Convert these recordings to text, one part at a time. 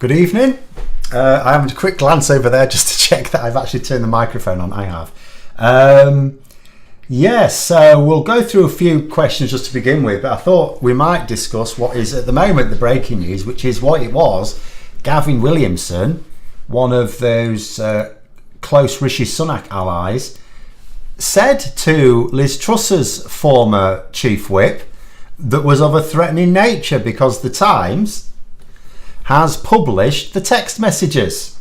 Good evening. I have a quick glance over there just to check that I've actually turned the microphone on. I have. So we'll go through a few questions just to begin with, but I thought we might discuss what is at the moment the breaking news, which is what it was. Gavin Williamson, one of those close Rishi Sunak allies, said to Liz Truss's former chief whip that was of a threatening nature because the Times has published the text messages.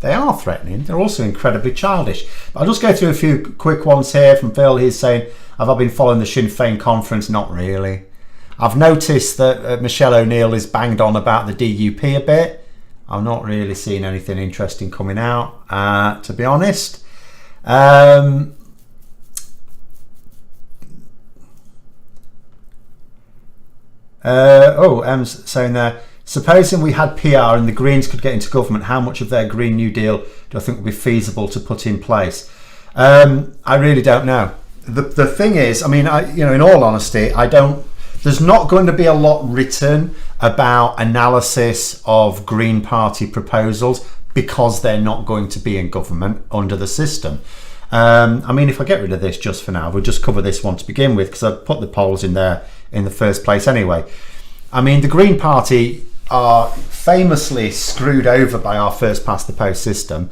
They are threatening. They're also incredibly childish. But I'll just go through a few quick ones here from Phil. He's saying, have I been following the Sinn Féin conference? Not really. I've noticed that Michelle O'Neill is banged on about the DUP a bit. I'm not really seeing anything interesting coming out, to be honest. Em's saying there, supposing we had PR and the Greens could get into government, how much of their Green New Deal do I think would be feasible to put in place? I really don't know. The thing is, I mean, in all honesty, there's not going to be a lot written about analysis of Green Party proposals because they're not going to be in government under the system. If I get rid of this just for now, we'll just cover this one to begin with because I put the polls in there in the first place anyway. I mean, the Green Party are famously screwed over by our first past the post system.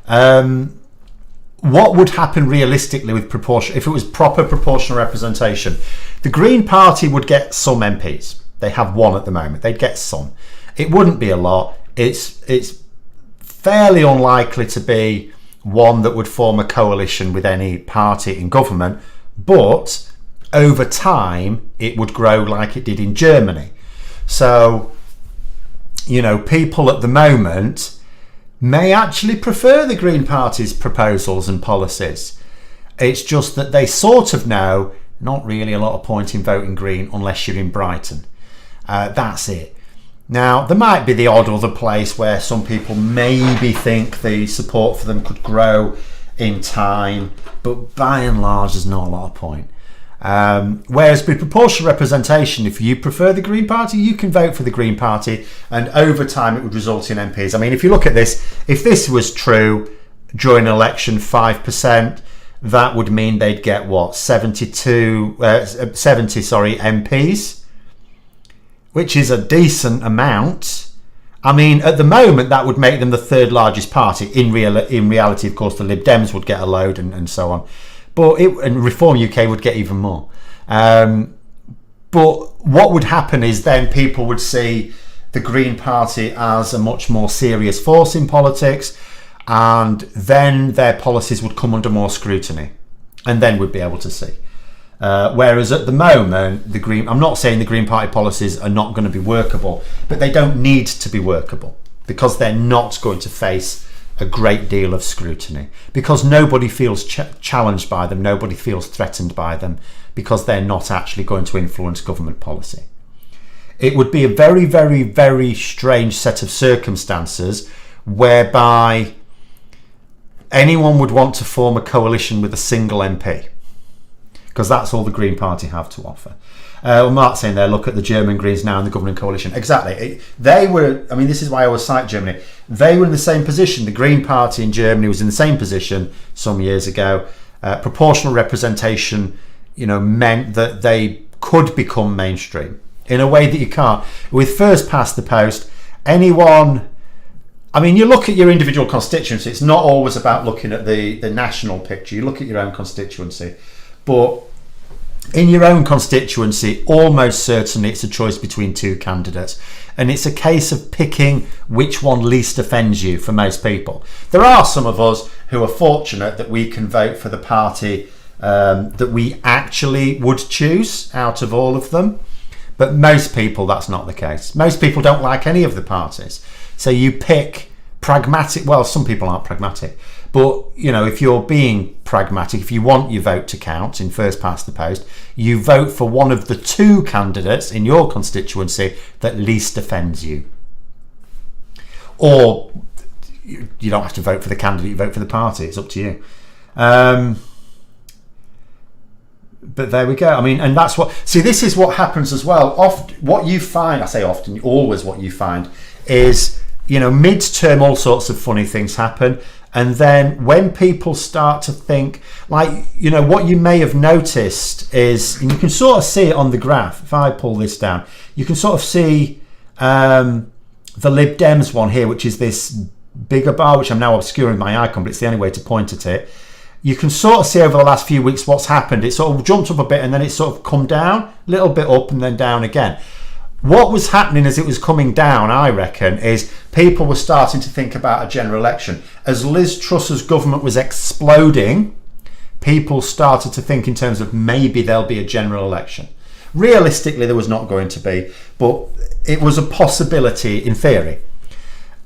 What would happen realistically with proportion if it was proper proportional representation? The Green Party would get some MPs. They have one at the moment. They'd get some. It wouldn't be a lot. It's fairly unlikely to be one that would form a coalition with any party in government, but over time it would grow like it did in Germany. So, people at the moment may actually prefer the Green Party's proposals and policies. It's just that they sort of know not really a lot of point in voting Green unless you're in Brighton. That's it. Now, there might be the odd other place where some people maybe think the support for them could grow in time, but by and large, there's not a lot of point. Whereas with proportional representation, if you prefer the Green Party, you can vote for the Green Party, and over time it would result in MPs. I mean, if you look at this, if this was true during an election, 5%, that would mean they'd get 70 MPs, which is a decent amount. I mean, at the moment, that would make them the third largest party. In reality, of course, the Lib Dems would get a load and so on. And Reform UK would get even more. But what would happen is then people would see the Green Party as a much more serious force in politics, and then their policies would come under more scrutiny, and then we'd be able to see. Whereas at the moment, I'm not saying the Green Party policies are not going to be workable, but they don't need to be workable because they're not going to face a great deal of scrutiny, because nobody feels challenged by them, nobody feels threatened by them, because they're not actually going to influence government policy. It would be a very, very, very strange set of circumstances whereby anyone would want to form a coalition with a single MP, because that's all the Green Party have to offer. Mark's saying there, look at the German Greens now in the governing coalition. Exactly. This is why I always cite Germany. They were in the same position. The Green Party in Germany was in the same position some years ago. Proportional representation, meant that they could become mainstream in a way that you can't. With first past the post, anyone... you look at your individual constituency. It's not always about looking at the national picture. You look at your own constituency. But in your own constituency, almost certainly it's a choice between two candidates, and it's a case of picking which one least offends you for most people. There are some of us who are fortunate that we can vote for the party that we actually would choose out of all of them, but most people, that's not the case. Most people don't like any of the parties, so you pick pragmatic. Well, some people aren't pragmatic, but if you're being pragmatic, if you want your vote to count in first past the post, you vote for one of the two candidates in your constituency that least offends you. Or you don't have to vote for the candidate, you vote for the party. It's up to you. But there we go. And that's this is what happens as well. Often, what you find, I say often, always what you find is, mid-term, all sorts of funny things happen. And then when people start to think, like, what you may have noticed is, and you can sort of see it on the graph, if I pull this down, you can sort of see the Lib Dems one here, which is this bigger bar, which I'm now obscuring my icon, but it's the only way to point at it. You can sort of see over the last few weeks what's happened. It sort of jumped up a bit and then it sort of come down, a little bit up and then down again. What was happening as it was coming down, I reckon, is people were starting to think about a general election. As Liz Truss's government was exploding, people started to think in terms of maybe there'll be a general election. Realistically, there was not going to be, but it was a possibility in theory.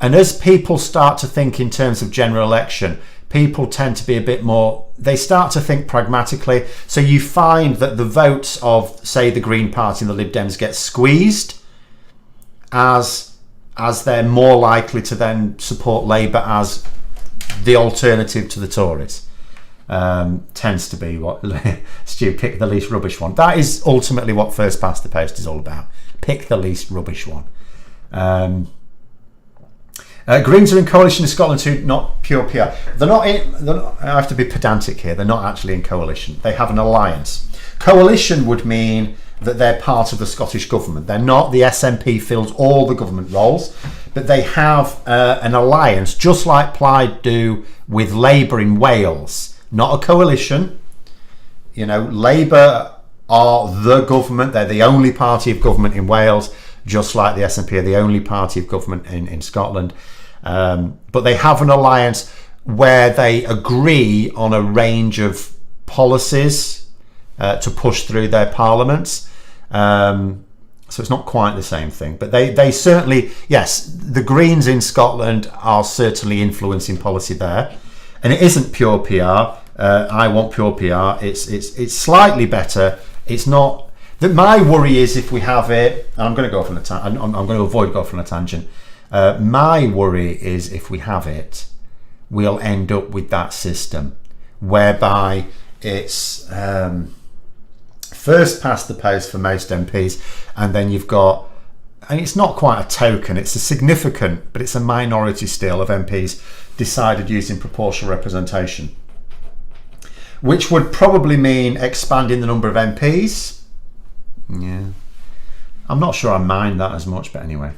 And as people start to think in terms of general election, people tend to be a bit more, they start to think pragmatically. So you find that the votes of, say, the Green Party and the Lib Dems get squeezed as they're more likely to then support Labour as the alternative to the Tories. Tends to be what Stu, pick the least rubbish one. That is ultimately what First Past the Post is all about. Pick the least rubbish one. Greens are in coalition in Scotland too, not pure PR. They're not, I have to be pedantic here, they're not actually in coalition. They have an alliance. Coalition would mean that they're part of the Scottish government. They're not. The SNP fills all the government roles, but they have an alliance, just like Plaid do with Labour in Wales. Not a coalition. Labour are the government. They're the only party of government in Wales, just like the SNP are the only party of government in Scotland. But they have an alliance where they agree on a range of policies to push through their parliaments. So it's not quite the same thing. But they certainly, yes, the Greens in Scotland are certainly influencing policy there. And it isn't pure PR. I want pure PR. It's slightly better. It's not... My worry is if we have it, and I'm going to go off on I'm going to avoid going off on a tangent. My worry is if we have it, we'll end up with that system whereby it's first past the post for most MPs, and then you've got, and it's not quite a token, it's a significant, but it's a minority still of MPs decided using proportional representation, which would probably mean expanding the number of MPs. Yeah, I'm not sure I mind that as much, but anyway.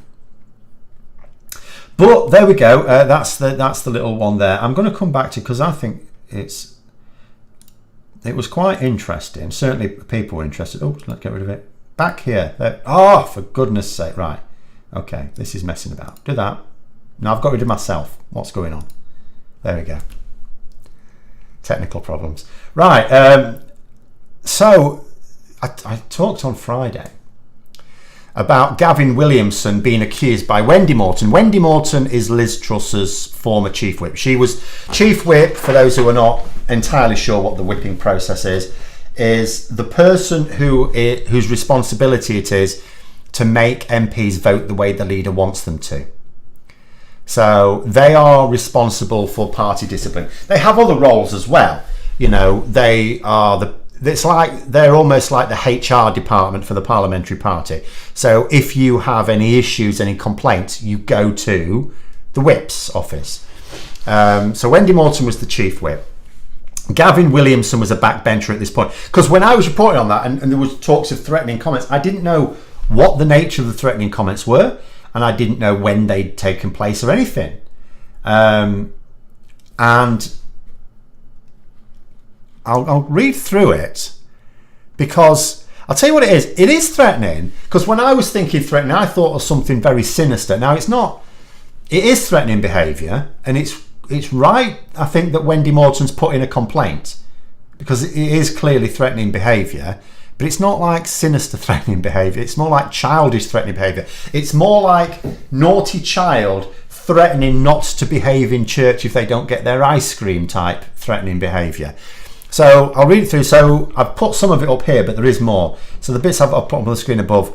But there we go. That's the little one there. I'm going to come back to, because I think it was quite interesting. Certainly people were interested. Oh, let's get rid of it. Back here. Oh, for goodness sake. Right. Okay, this is messing about. Do that. Now I've got rid of myself. What's going on? There we go. Technical problems. Right. So I talked on Friday about Gavin Williamson being accused by Wendy Morton. Wendy Morton is Liz Truss's former chief whip. She was chief whip, for those who are not entirely sure what the whipping process is the person whose responsibility it is to make MPs vote the way the leader wants them to. So they are responsible for party discipline. They have other roles as well. They are they're almost like the HR department for the parliamentary party. So if you have any issues, any complaints, you go to the whip's office. So Wendy Morton was the chief whip. Gavin Williamson was a backbencher at this point. Because when I was reporting on that, and there was talks of threatening comments, I didn't know what the nature of the threatening comments were, and I didn't know when they'd taken place or anything. And I'll read through it, because I'll tell you what it is. It is threatening, because when I was thinking threatening, I thought of something very sinister. Now it's not. It is threatening behaviour, and it's right, I think, that Wendy Morton's put in a complaint, because it is clearly threatening behaviour, but it's not like sinister threatening behaviour. It's more like childish threatening behaviour. It's more like naughty child threatening not to behave in church if they don't get their ice cream type threatening behaviour. So I'll read it through. So I've put some of it up here, but there is more. So the bits I've put on the screen above.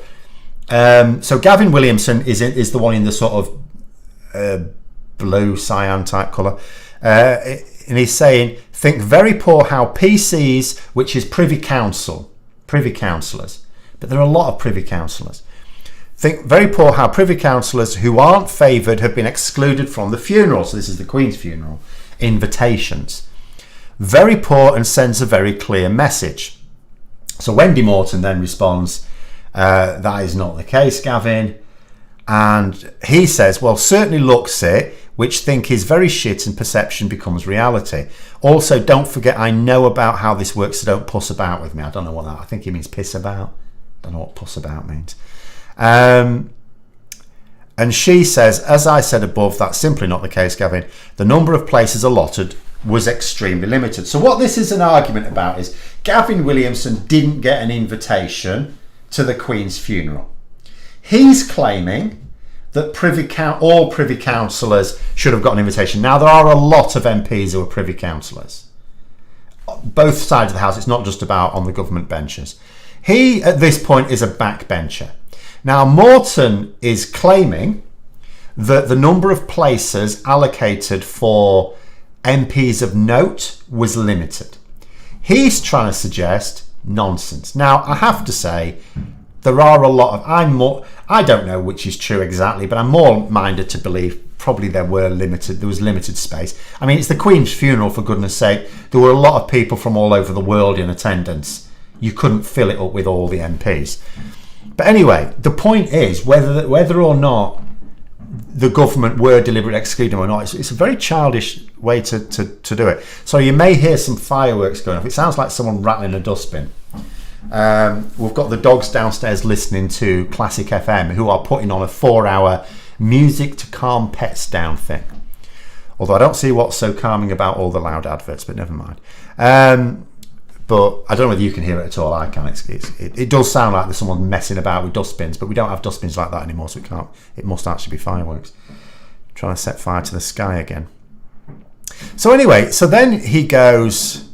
So Gavin Williamson is the one in the sort of blue cyan type colour. And he's saying, think very poor how PCs, which is privy councillors, but there are a lot of privy councillors, Think very poor how privy councillors who aren't favoured have been excluded from the funeral. So this is the Queen's funeral. Invitations. Very poor and sends a very clear message. So Wendy Morton then responds, that is not the case, Gavin. And he says, well, certainly looks it, which think is very shit and perception becomes reality. Also, don't forget, I know about how this works, so don't puss about with me. I don't know what that, I think he means piss about. Don't know what puss about means. And she says, as I said above, that's simply not the case, Gavin. The number of places allotted was extremely limited. So what this is an argument about is Gavin Williamson didn't get an invitation to the Queen's funeral. He's claiming that all privy councillors should have got an invitation. Now, there are a lot of MPs who are privy councillors. Both sides of the House, it's not just about on the government benches. He, at this point, is a backbencher. Now, Morton is claiming that the number of places allocated for MPs of note was limited. He's trying to suggest nonsense. Now, I have to say, there are a lot of, I don't know which is true exactly, but I'm more minded to believe probably there was limited space. I mean, it's the Queen's funeral, for goodness sake. There were a lot of people from all over the world in attendance. You couldn't fill it up with all the MPs. But anyway, the point is whether or not the government were deliberately excluding them or not, it's a very childish way to do it. So you may hear some fireworks going off. It sounds like someone rattling a dustbin. We've got the dogs downstairs listening to Classic FM, who are putting on a 4-hour music to calm pets down thing. Although I don't see what's so calming about all the loud adverts, but never mind. But I don't know whether you can hear it at all. I can. It does sound like there's someone messing about with dustbins, but we don't have dustbins like that anymore, so it can't. It must actually be fireworks. Trying to set fire to the sky again. So anyway, so then he goes,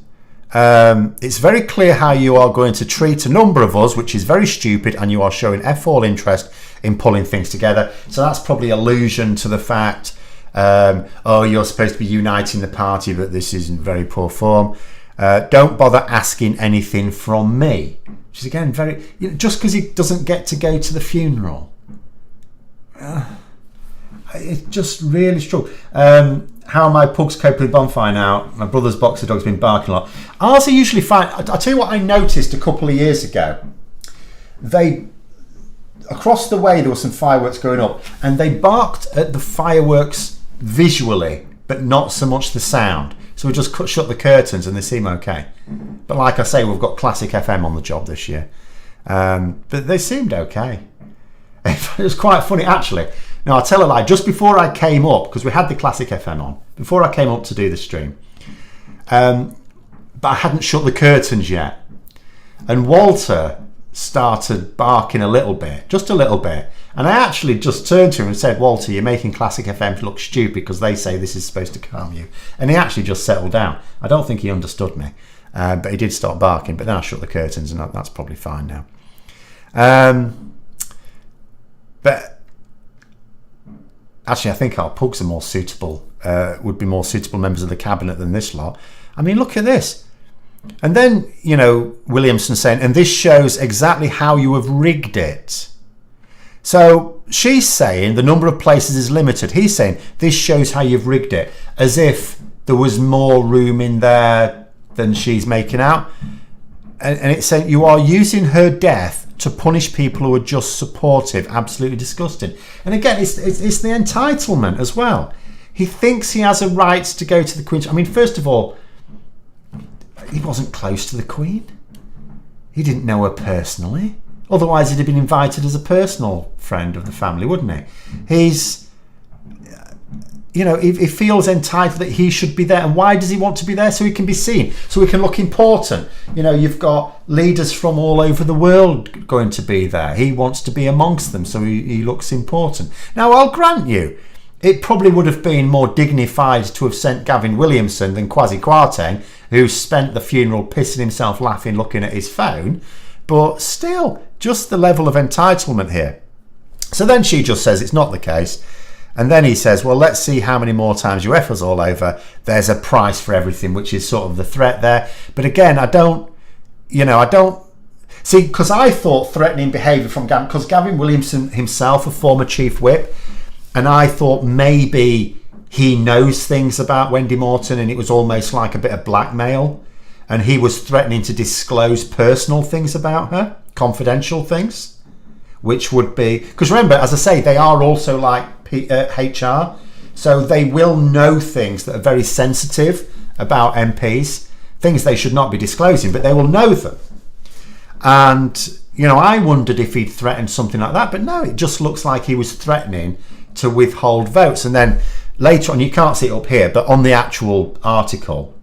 it's very clear how you are going to treat a number of us, which is very stupid, and you are showing all interest in pulling things together. So that's probably allusion to the fact, you're supposed to be uniting the party, but this is in very poor form. Don't bother asking anything from me. Which is again very, just because he doesn't get to go to the funeral. It's just really strong. How are my pugs coping with bonfire now? My brother's boxer dog's been barking a lot. Ours are usually fine. I'll tell you what I noticed a couple of years ago. Across the way there were some fireworks going up, and they barked at the fireworks visually, but not so much the sound. So we just shut the curtains and they seem okay. But like I say, we've got Classic FM on the job this year. But they seemed okay. It was quite funny, actually. Now, I'll tell a lie. Just before I came up, because we had the Classic FM on, before I came up to do the stream, but I hadn't shut the curtains yet. And Walter started barking a little bit, just a little bit. And I actually just turned to him and said, Walter, you're making Classic FM look stupid because they say this is supposed to calm you. And he actually just settled down. I don't think he understood me, but he did start barking. But then I shut the curtains, and that's probably fine now. But actually, I think our pugs are more suitable, would be more suitable members of the cabinet than this lot. I mean, look at this. And then, Williamson saying, and this shows exactly how you have rigged it. So she's saying the number of places is limited. He's saying this shows how you've rigged it, as if there was more room in there than she's making out. And it's saying you are using her death to punish people who are just supportive. Absolutely disgusting. And again, it's the entitlement as well. He thinks he has a right to go to the Queen. I mean, first of all, he wasn't close to the Queen. He didn't know her personally. Otherwise, he'd have been invited as a personal friend of the family, wouldn't he? He's, he feels entitled that he should be there. And why does he want to be there? So he can be seen, so he can look important. You've got leaders from all over the world going to be there. He wants to be amongst them, so he looks important. Now, I'll grant you, it probably would have been more dignified to have sent Gavin Williamson than Kwasi Kwarteng, who spent the funeral pissing himself laughing, looking at his phone. But still, just the level of entitlement here. So then she just says it's not the case. And then he says, well, let's see how many more times you F us all over. There's a price for everything, which is sort of the threat there. But again, I don't. See, because I thought threatening behaviour from Gavin, because Gavin Williamson himself, a former chief whip, and I thought maybe he knows things about Wendy Morton and it was almost like a bit of blackmail, and he was threatening to disclose personal things about her, confidential things, which would be, because remember, as I say, they are also like HR, so they will know things that are very sensitive about MPs, things they should not be disclosing, but they will know them. And, you know, I wondered if he'd threatened something like that, but no, it just looks like he was threatening to withhold votes. And then later on, you can't see it up here, but on the actual article,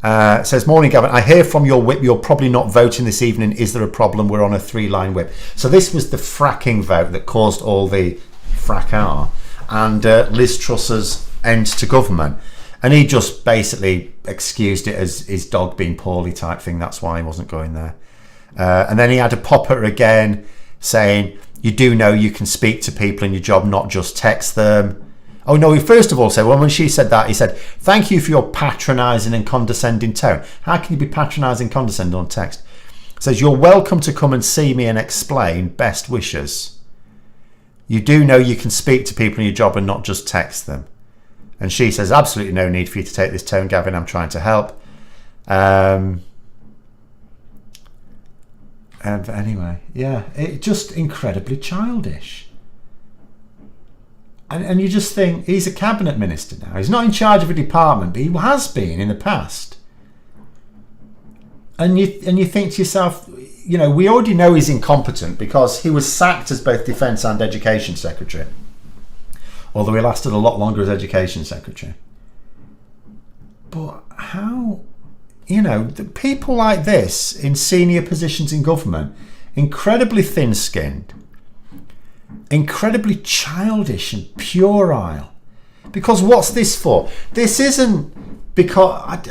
it says, morning, Gavin, I hear from your whip you're probably not voting this evening. Is there a problem? We're on a 3-line whip. So this was the fracking vote that caused all the fracas and Liz Truss's end to government. And he just basically excused it as his dog being poorly type thing. That's why he wasn't going there. And then he had a pop at her again saying, you do know you can speak to people in your job, not just text them. Oh no, he first of all said, well, when she said that, he said, thank you for your patronising and condescending tone. How can you be patronising and condescending on text? He says, you're welcome to come and see me and explain. Best wishes. You do know you can speak to people in your job and not just text them. And she says, absolutely no need for you to take this tone, Gavin. I'm trying to help. But anyway, yeah, it just incredibly childish. And you just think, he's a cabinet minister now. He's not in charge of a department, but he has been in the past. And you think to yourself, you know, we already know he's incompetent because he was sacked as both Defence and Education Secretary. Although he lasted a lot longer as Education Secretary. But how, you know, the people like this in senior positions in government, incredibly thin-skinned, incredibly childish and puerile. Because what's this for? This isn't because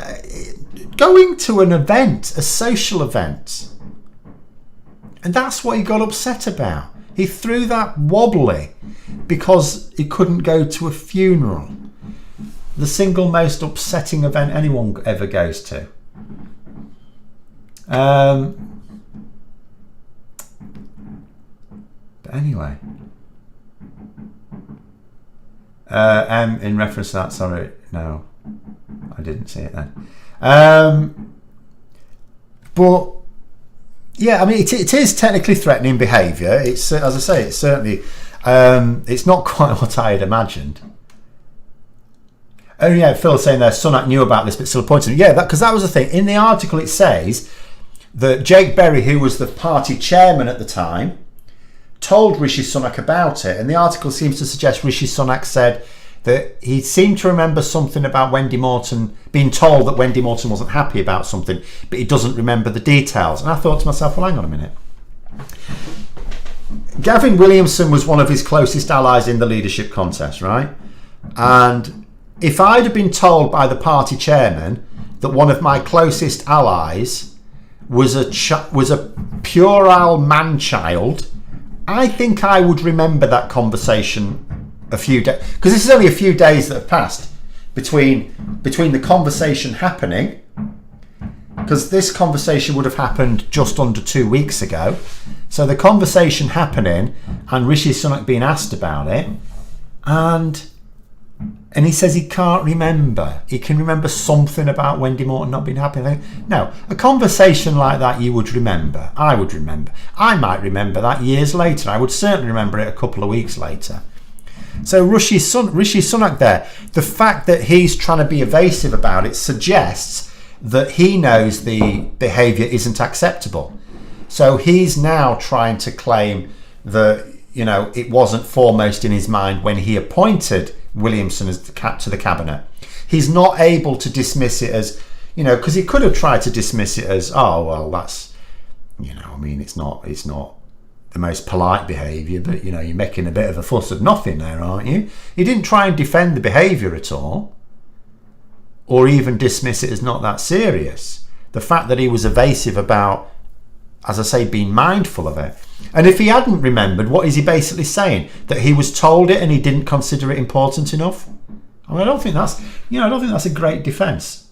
going to an event, a social event, and that's what he got upset about. He threw that wobbly because he couldn't go to a funeral. The single most upsetting event anyone ever goes to. But anyway. In reference to that, sorry, no, I didn't see it then. But yeah, I mean, it is technically threatening behaviour. It's, as I say, it's certainly, it's not quite what I had imagined. Oh yeah, Phil's saying there, Sunak knew about this, but still appointed him. Yeah, because that was the thing. In the article, it says that Jake Berry, who was the party chairman at the time, told Rishi Sunak about it, and the article seems to suggest Rishi Sunak said that he seemed to remember something about Wendy Morton, being told that Wendy Morton wasn't happy about something, but he doesn't remember the details. And I thought to myself, well, hang on a minute. Gavin Williamson was one of his closest allies in the leadership contest, right? And if I'd have been told by the party chairman that one of my closest allies was a puerile man-child, I think I would remember that conversation a few days, because this is only a few days that have passed between the conversation happening, because this conversation would have happened just under 2 weeks ago. So the conversation happening and Rishi Sunak being asked about it, and he says he can't remember. He can remember something about Wendy Morton not being happy. No, a conversation like that you would remember. I would remember. I might remember that years later. I would certainly remember it a couple of weeks later. So Rishi Sunak there, the fact that he's trying to be evasive about it suggests that he knows the behaviour isn't acceptable. So he's now trying to claim that, you know, it wasn't foremost in his mind when he appointed Williamson as to the cabinet. He's not able to dismiss it as, you know, because he could have tried to dismiss it as, oh well, that's, you know, I mean, it's not the most polite behaviour, but, you know, you're making a bit of a fuss of nothing there, aren't you? He didn't try and defend the behaviour at all, or even dismiss it as not that serious. The fact that he was evasive about, as I say, being mindful of it. And if he hadn't remembered, what is he basically saying? That he was told it and he didn't consider it important enough? I mean, I don't think that's a great defence.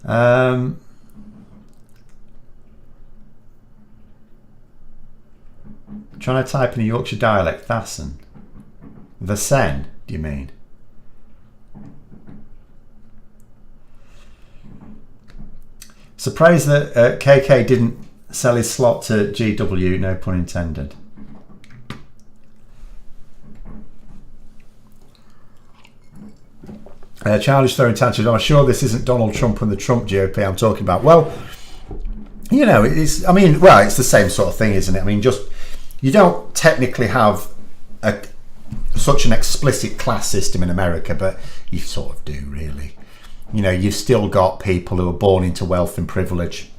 Trying to type in a Yorkshire dialect. Thatsen. The Sen, do you mean? Surprised that KK didn't sell his slot to GW, no pun intended. Childish throwing tantrums. I'm sure this isn't Donald Trump and the Trump GOP I'm talking about. Well, you know, it's the same sort of thing, isn't it? I mean, just, you don't technically have such an explicit class system in America, but you sort of do, really. You know, you've still got people who are born into wealth and privilege.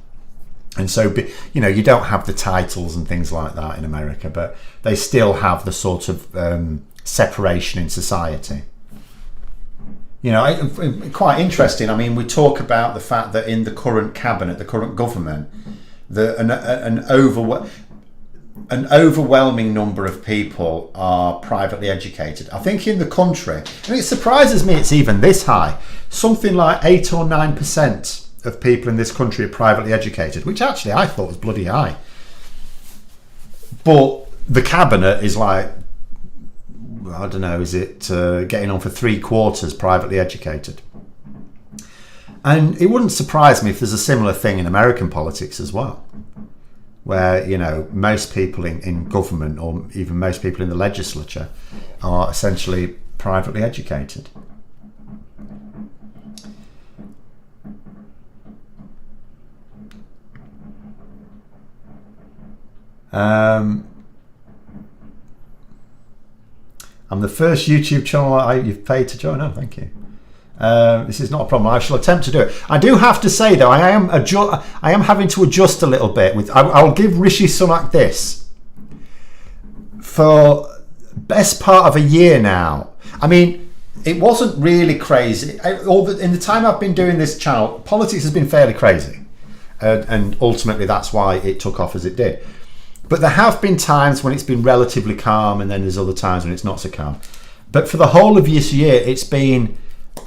And so, you know, you don't have the titles and things like that in America, but they still have the sort of separation in society. You know, quite interesting. I mean, we talk about the fact that in the current cabinet, the current government, an overwhelming number of people are privately educated. I think in the country, and it surprises me it's even this high, something like 8 or 9% of people in this country are privately educated, which actually I thought was bloody high. But the cabinet is like, I don't know, is it getting on for 3/4 privately educated? And it wouldn't surprise me if there's a similar thing in American politics as well, where, you know, most people in government, or even most people in the legislature, are essentially privately educated. I'm the first YouTube channel you've paid to join. Oh, thank you. This is not a problem. I shall attempt to do it. I do have to say, though, I am having to adjust a little bit. I'll give Rishi Sunak this. For best part of a year now, I mean, it wasn't really crazy. In the time I've been doing this channel, politics has been fairly crazy. And ultimately, that's why it took off as it did. But there have been times when it's been relatively calm, and then there's other times when it's not so calm. But for the whole of this year, it's been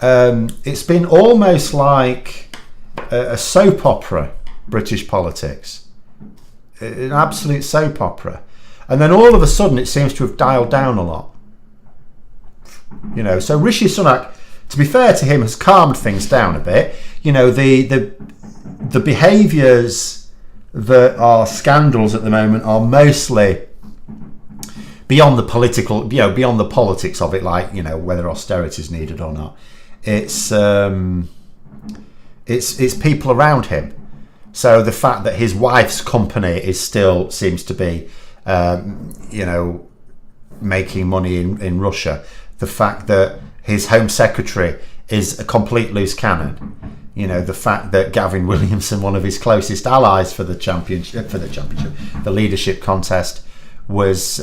almost like a soap opera, British politics, an absolute soap opera. And then all of a sudden, it seems to have dialed down a lot. You know, so Rishi Sunak, to be fair to him, has calmed things down a bit. You know, the behaviours that are scandals at the moment are mostly beyond the political, you know, beyond the politics of it, like, you know, whether austerity is needed or not. It's people around him. So the fact that his wife's company seems to be, you know, making money in Russia, the fact that his Home Secretary is a complete loose cannon. You know, the fact that Gavin Williamson, one of his closest allies for the leadership contest, was,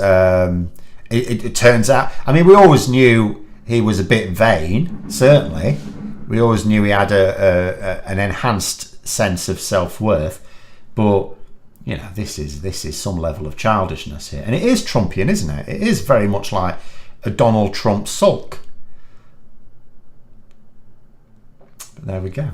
it turns out, I mean, we always knew he was a bit vain, certainly. We always knew he had an enhanced sense of self-worth. But, you know, this is some level of childishness here. And it is Trumpian, isn't it? It is very much like a Donald Trump sulk. But there we go.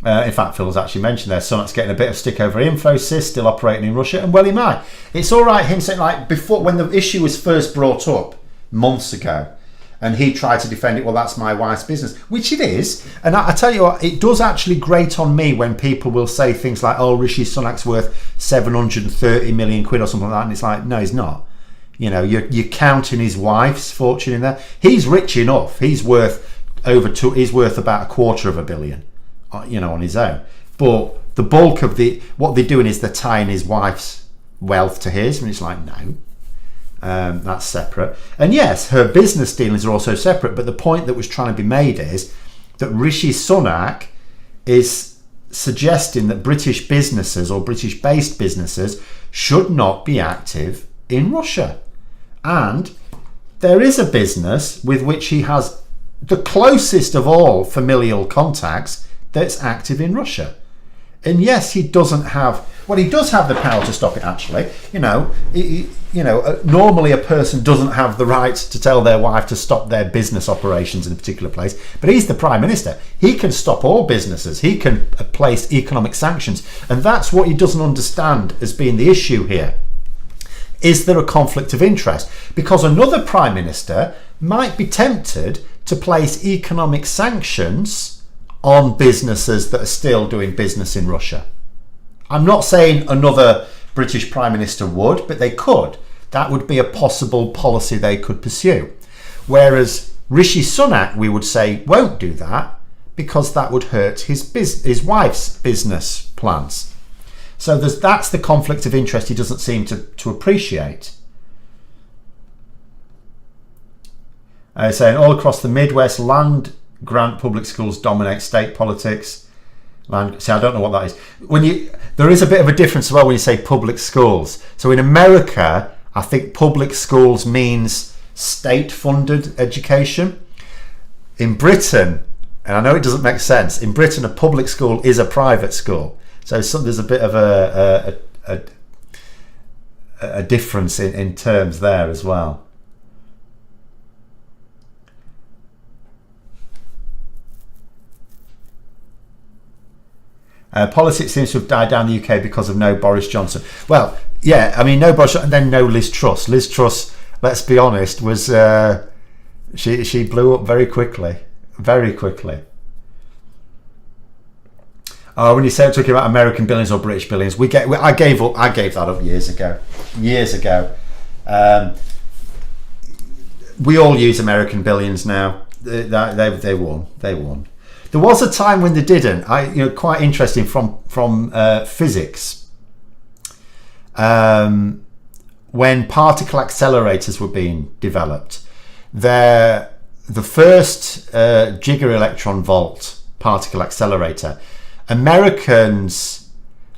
In fact, Phil's actually mentioned there, Sunak's getting a bit of stick over Infosys, still operating in Russia, and well, he might. It's all right him saying, like, before, when the issue was first brought up months ago, and he tried to defend it, well, that's my wife's business, which it is. And I tell you what, it does actually grate on me when people will say things like, oh, Rishi Sunak's worth 730 million quid or something like that, and it's like, no, he's not. You know, you're counting his wife's fortune in there. He's rich enough. He's worth about $250 million. You know, on his own. But the bulk of what they're doing is they're tying his wife's wealth to his, and it's like, no, that's separate. And yes, her business dealings are also separate, but the point that was trying to be made is that Rishi Sunak is suggesting that British businesses or British-based businesses should not be active in Russia. And there is a business with which he has the closest of all familial contacts that's active in Russia. And yes, he doesn't have. Well, he does have the power to stop it. Actually, normally a person doesn't have the right to tell their wife to stop their business operations in a particular place. But he's the Prime Minister. He can stop all businesses. He can place economic sanctions, and that's what he doesn't understand as being the issue here. Is there a conflict of interest? Because another Prime Minister might be tempted to place economic sanctions on businesses that are still doing business in Russia. I'm not saying another British Prime Minister would, but they could. That would be a possible policy they could pursue. Whereas Rishi Sunak, we would say, won't do that because that would hurt his wife's business plans. So that's the conflict of interest he doesn't seem to appreciate. Saying all across the Midwest, land grant public schools dominate state politics. See, I don't know what that is. There is a bit of a difference as well when you say public schools. So in America, I think public schools means state-funded education. In Britain, and I know it doesn't make sense, in Britain a public school is a private school. So there's a bit of a difference in terms there as well. Politics seems to have died down in the UK because of no Boris Johnson. Well, yeah, I mean, no Boris Johnson, and then no Liz Truss. Liz Truss, let's be honest, was she blew up very quickly, very quickly. Oh, when you say talking about American billions or British billions, I gave that up years ago. We all use American billions now. They won. There was a time when they didn't. Quite interesting from physics. When particle accelerators were being developed, the first giga electron volt particle accelerator, Americans,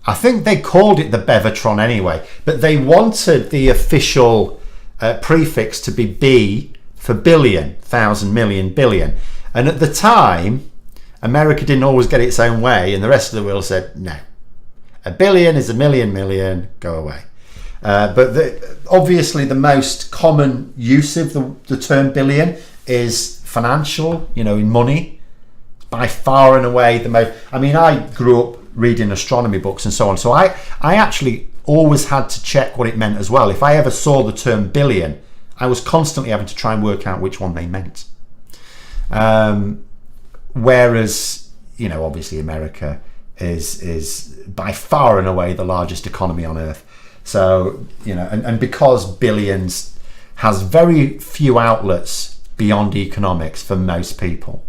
I think they called it the Bevatron anyway, but they wanted the official prefix to be B for billion, thousand, million, billion. And at the time, America didn't always get its own way, and the rest of the world said, no. A billion is a million, go away. But obviously the most common use of the term billion is financial, in money. By far and away the most. I mean, I grew up reading astronomy books and so on, so I actually always had to check what it meant as well. If I ever saw the term billion, I was constantly having to try and work out which one they meant. Whereas, obviously America is by far and away the largest economy on earth. So, and because billions has very few outlets beyond economics for most people,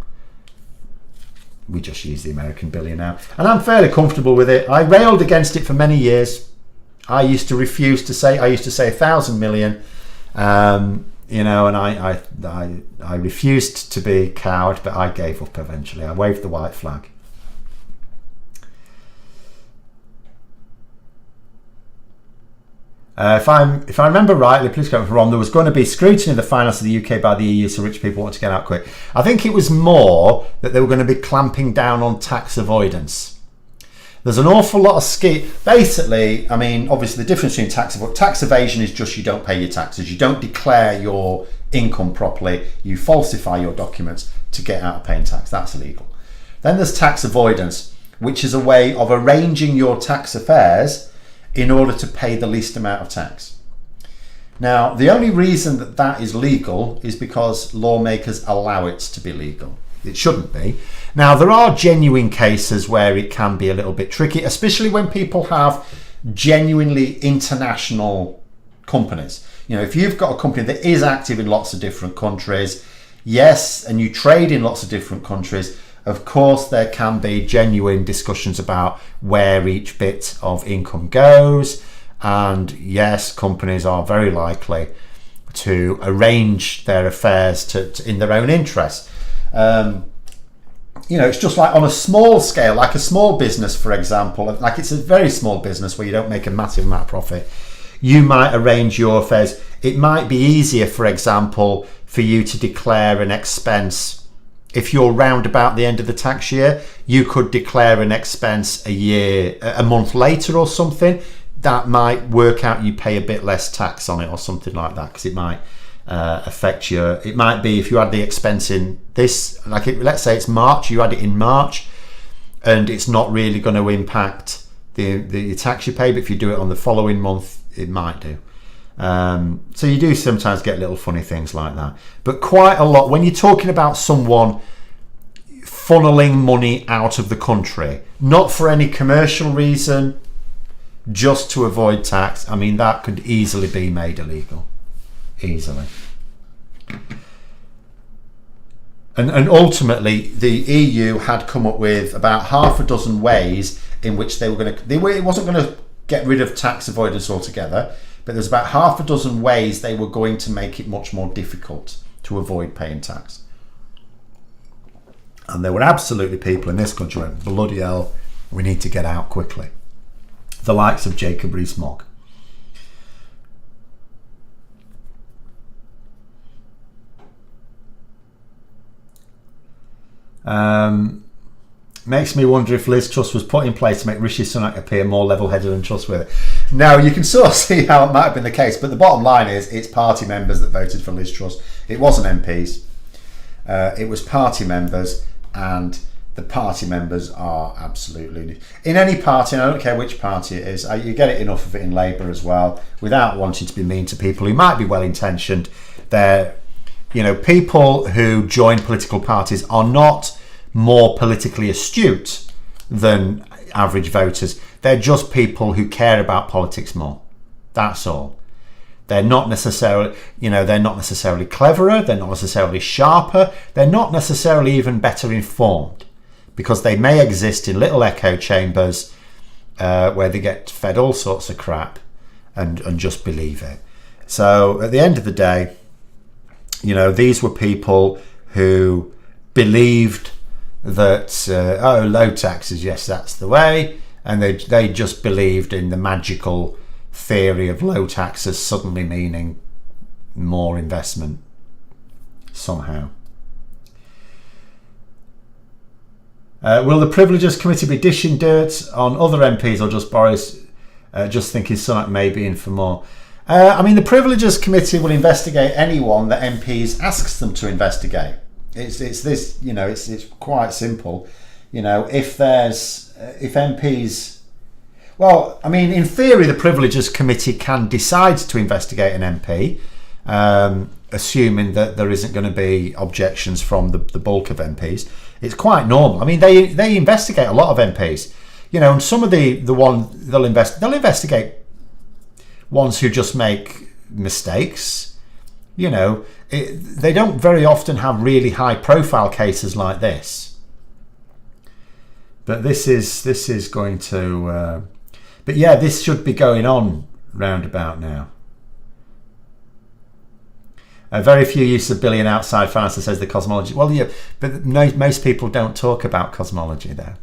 we just use the American billion now. And I'm fairly comfortable with it. I railed against it for many years. I used to say 1,000 million. And I refused to be cowed, but I gave up eventually. I waved the white flag. If I remember rightly, please correct me if I'm wrong, there was going to be scrutiny of the finance of the UK by the EU, so rich people want to get out quick. I think it was more that they were going to be clamping down on tax avoidance. There's an awful lot of basically, I mean, obviously the difference between tax evasion is just you don't pay your taxes. You don't declare your income properly. You falsify your documents to get out of paying tax. That's illegal. Then there's tax avoidance, which is a way of arranging your tax affairs in order to pay the least amount of tax. Now, the only reason that is legal is because lawmakers allow it to be legal. It shouldn't be. Now, there are genuine cases where it can be a little bit tricky, especially when people have genuinely international companies. If you've got a company that is active in lots of different countries, yes, and you trade in lots of different countries, of course there can be genuine discussions about where each bit of income goes. And yes, companies are very likely to arrange their affairs to in their own interest. It's just like on a small scale, like a small business, for example, like it's a very small business where you don't make a massive amount of profit. You might arrange your affairs. It might be easier, for example, for you to declare an expense if you're round about the end of the tax year, you could declare an expense a month later or something. That might work out you pay a bit less tax on it or something like that, because it might affect it might be if you had the expense in this, let's say it's March, you had it in March, and it's not really going to impact the tax you pay, but if you do it on the following month, it might do. So you do sometimes get little funny things like that, but quite a lot when you're talking about someone funneling money out of the country, not for any commercial reason, just to avoid tax. I mean, that could easily be made illegal, easily. And ultimately, the EU had come up with about half a dozen ways in which they were going to. It wasn't going to get rid of tax avoidance altogether, but there's about half a dozen ways they were going to make it much more difficult to avoid paying tax. And there were absolutely people in this country who went, bloody hell, we need to get out quickly. The likes of Jacob Rees-Mogg. Makes me wonder if Liz Truss was put in place to make Rishi Sunak appear more level-headed and trustworthy. Now, you can sort of see how it might have been the case, but the bottom line is it's party members that voted for Liz Truss. It wasn't MPs. It was party members, and the party members are absolutely... In any party, and I don't care which party it is, you get it enough of it in Labour as well, without wanting to be mean to people who might be well-intentioned. They're, people who join political parties are not more politically astute than average voters. They're just people who care about politics more. That's all. They're not necessarily, they're not necessarily cleverer. They're not necessarily sharper. They're not necessarily even better informed, because they may exist in little echo chambers where they get fed all sorts of crap and just believe it. So at the end of the day, these were people who believed that low taxes, yes, that's the way, and they just believed in the magical theory of low taxes suddenly meaning more investment somehow. Will the Privileges Committee be dishing dirt on other MPs, or just Boris just thinking Sunak may be in for more? The Privileges Committee will investigate anyone that MPs asks them to investigate. It's this, it's quite simple. If MPs, in theory, the Privileges Committee can decide to investigate an MP, assuming that there isn't going to be objections from the bulk of MPs. It's quite normal. They investigate a lot of MPs, and some of the one they'll investigate ones who just make mistakes. They don't very often have really high profile cases like this. But this is going to. But yeah, this should be going on roundabout now. Very few use of billion outside finance, says the cosmology. Well, yeah, but most people don't talk about cosmology though.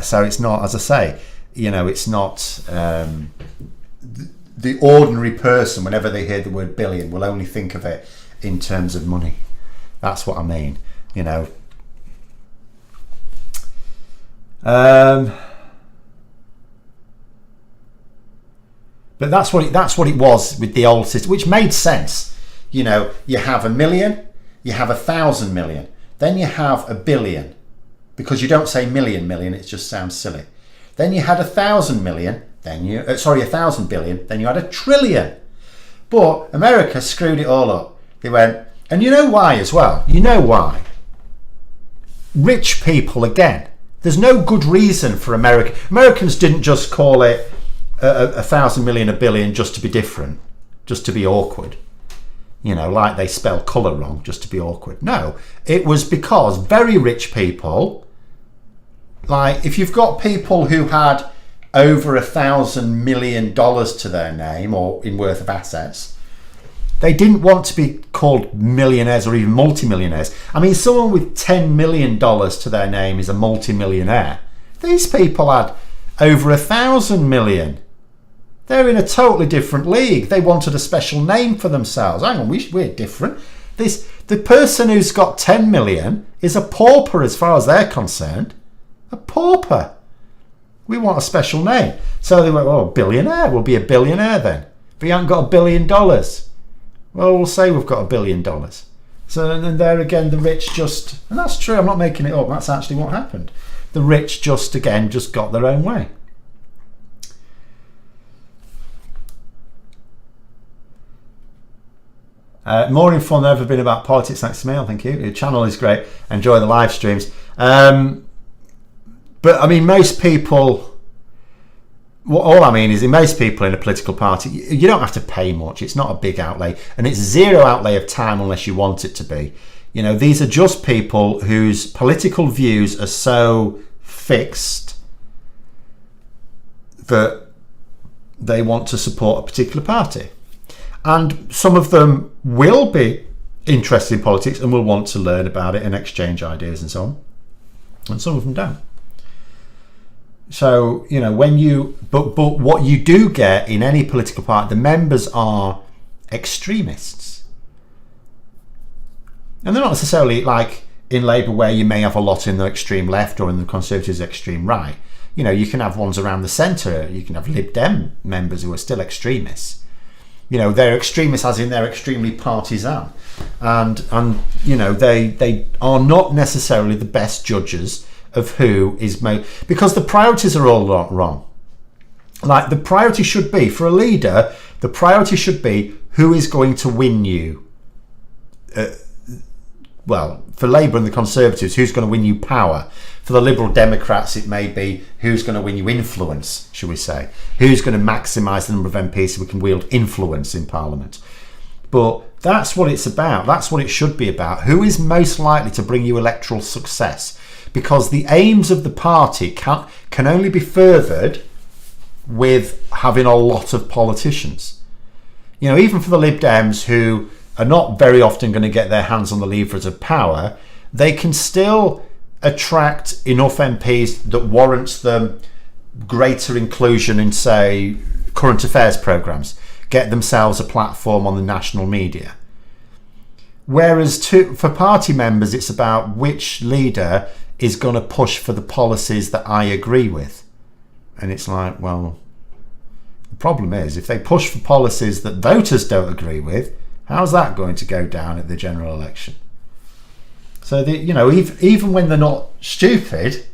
So it's not, as I say, it's not. The ordinary person, whenever they hear the word billion, will only think of it in terms of money. That's what I mean, But that's what it was with the old system, which made sense. You have 1 million, you have 1,000 million, then you have 1 billion, because you don't say million, it just sounds silly. Then you had 1,000 million. Then 1,000 billion, then you had 1 trillion. But America screwed it all up. They went, and you know why as well? You know why? Rich people, again, there's no good reason for America. Americans didn't just call it 1,000 million, 1 billion just to be different, just to be awkward. Like they spell colour wrong, just to be awkward. No, it was because very rich people, like if you've got people who had over $1,000 million to their name or in worth of assets, they didn't want to be called millionaires or even multimillionaires. Someone with $10 million to their name is a multimillionaire. These people had over 1,000 million. They're in a totally different league. They wanted a special name for themselves. Hang on, we're different. The person who's got 10 million is a pauper as far as they're concerned. A pauper. We want a special name. So they went, oh, billionaire. We'll be a billionaire then. But you haven't got $1 billion. Well, we'll say we've got $1 billion. So and then there again, the rich just, and that's true, I'm not making it up, that's actually what happened. The rich just got their own way. More informed than ever been about politics, thanks to me. Thank you. Your channel is great. Enjoy the live streams. But I mean, most people, all I mean is in most people in a political party, you don't have to pay much. It's not a big outlay, and it's zero outlay of time unless you want it to be. You know, these are just people whose political views are so fixed that they want to support a particular party. And some of them will be interested in politics and will want to learn about it and exchange ideas and so on. And some of them don't. So, you know, but what you do get in any political party, the members are extremists. And they're not necessarily like in Labour where you may have a lot in the extreme left or in the Conservatives extreme right. You know, you can have ones around the centre. You can have Lib Dem members who are still extremists. You know, they're extremists as in they're extremely partisan. And you know, they are not necessarily the best judges of who is made, because the priorities are all wrong. Like, the priority should be, for a leader, the priority should be who is going to win you. Well, for Labour and the Conservatives, who's going to win you power? For the Liberal Democrats, it may be who's going to win you influence, shall we say? Who's going to maximise the number of MPs so we can wield influence in Parliament? But that's what it's about. That's what it should be about. Who is most likely to bring you electoral success? Because the aims of the party can only be furthered with having a lot of politicians. You know, even for the Lib Dems, who are not very often going to get their hands on the levers of power, they can still attract enough MPs that warrants them greater inclusion in, say, current affairs programmes, get themselves a platform on the national media. Whereas for party members, it's about which leader is going to push for the policies that I agree with. And it's like, well, the problem is if they push for policies that voters don't agree with, how's that going to go down at the general election? So, you know, even when they're not stupid,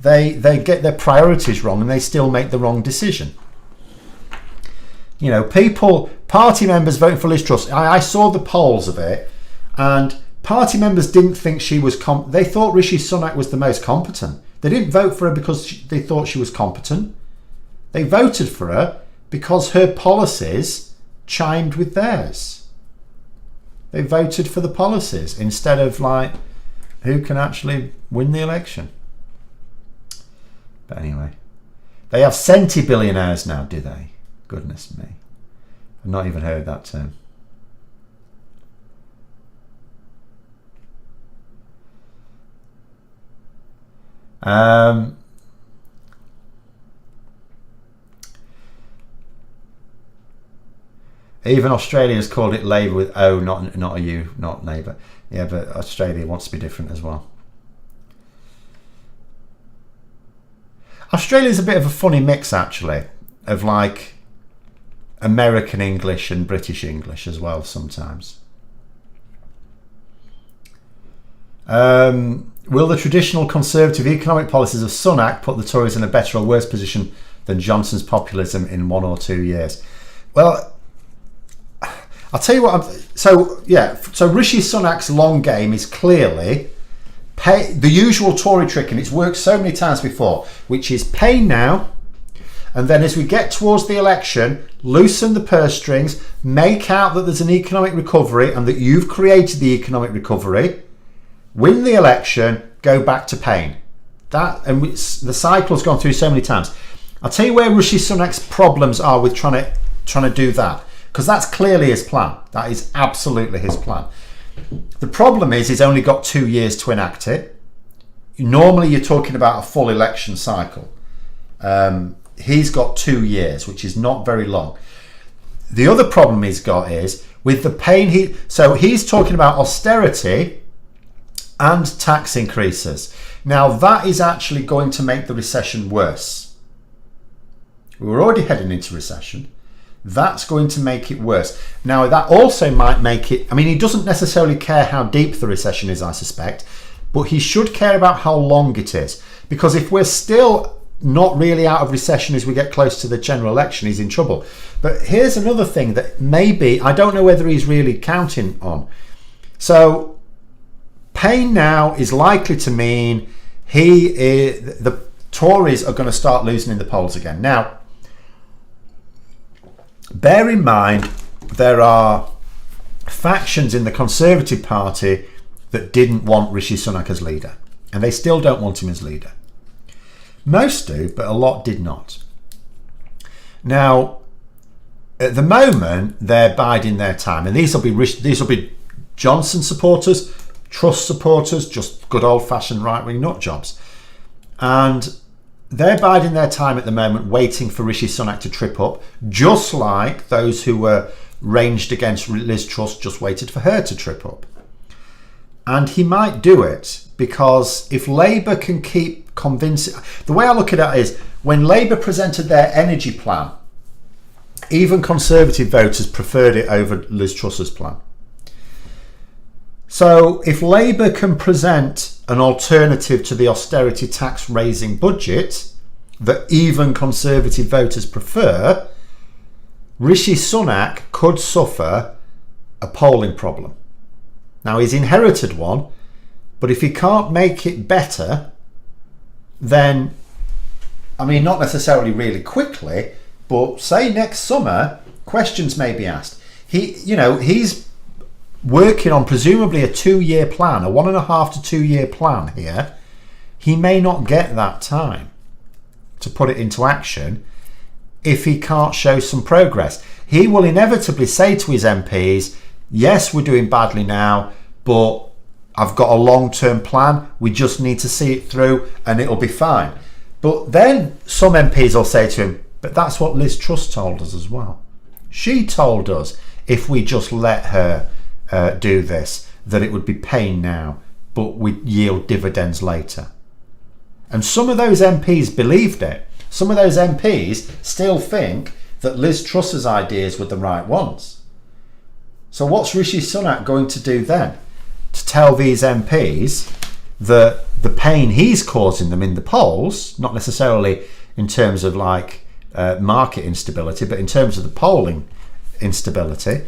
they get their priorities wrong and they still make the wrong decision. You know, party members voting for Liz Truss, I saw the polls of it, and party members didn't think she was they thought Rishi Sunak was the most competent. They didn't vote for her because they thought she was competent. They voted for her because her policies chimed with theirs. They voted for the policies instead of like who can actually win the election. But anyway, they have centi-billionaires now, do they? Goodness me. I've not even heard that term. Even Australia's called it Labour with O, not a U, not Labour. Yeah, but Australia wants to be different as well. Australia's a bit of a funny mix, actually, of like American English and British English as well sometimes. Will the traditional Conservative economic policies of Sunak put the Tories in a better or worse position than Johnson's populism in 1 or 2 years? Well, I'll tell you what. So Rishi Sunak's long game is clearly pay the usual Tory trick, and it's worked so many times before, which is pay now, and then as we get towards the election, loosen the purse strings, make out that there's an economic recovery and that you've created the economic recovery, win the election, go back to paying. The cycle's gone through so many times. I'll tell you where Rishi Sunak's problems are with trying to do that. Because that's clearly his plan. That is absolutely his plan. The problem is he's only got 2 years to enact it. Normally you're talking about a full election cycle. He's got 2 years, which is not very long. The other problem he's got is with the pain he's talking about austerity and tax increases. Now that is actually going to make the recession worse. We were already heading into recession. That's going to make it worse. Now that also might make it, I mean, he doesn't necessarily care how deep the recession is, I suspect, but he should care about how long it is, because if we're still not really out of recession as we get close to the general election, he's in trouble. But here's another thing that maybe, I don't know whether he's really counting on. So pain now is likely to mean the Tories are going to start losing in the polls again. Now, bear in mind, there are factions in the Conservative Party that didn't want Rishi Sunak as leader, and they still don't want him as leader. Most do, but a lot did not. Now, at the moment, they're biding their time, and these will be Johnson supporters, Truss supporters, just good old-fashioned right-wing nut jobs, and they're biding their time at the moment, waiting for Rishi Sunak to trip up, just like those who were ranged against Liz Truss just waited for her to trip up. And he might do it, because if Labour can keep convincing... The way I look at it is, when Labour presented their energy plan, even Conservative voters preferred it over Liz Truss's plan. So if Labour can present an alternative to the austerity tax raising budget that even Conservative voters prefer, Rishi Sunak could suffer a polling problem. Now, he's inherited one, but if he can't make it better, then, I mean, not necessarily really quickly, but say next summer, questions may be asked. He's working on presumably a 2-year plan, a 1.5 to 2 year plan here. He may not get that time to put it into action if he can't show some progress. He will inevitably say to his MPs, yes, we're doing badly now, but I've got a long-term plan. We just need to see it through and it'll be fine. But then some MPs will say to him, but that's what Liz Truss told us as well. She told us if we just let her do this, that it would be pain now, but we'd yield dividends later. And some of those MPs believed it. Some of those MPs still think that Liz Truss's ideas were the right ones. So what's Rishi Sunak going to do then? To tell these MPs that the pain he's causing them in the polls, not necessarily in terms of market instability, but in terms of the polling instability,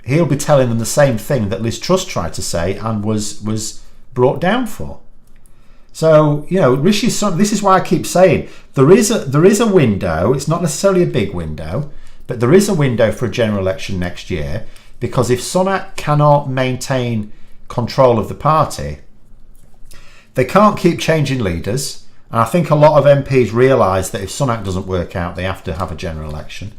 he'll be telling them the same thing that Liz Truss tried to say and was brought down for. So, Rishi Sunak, this is why I keep saying there is a window. It's not necessarily a big window, but there is a window for a general election next year, because if Sunak cannot maintain control of the party, they can't keep changing leaders. And I think a lot of MPs realise that if Sunak doesn't work out, they have to have a general election.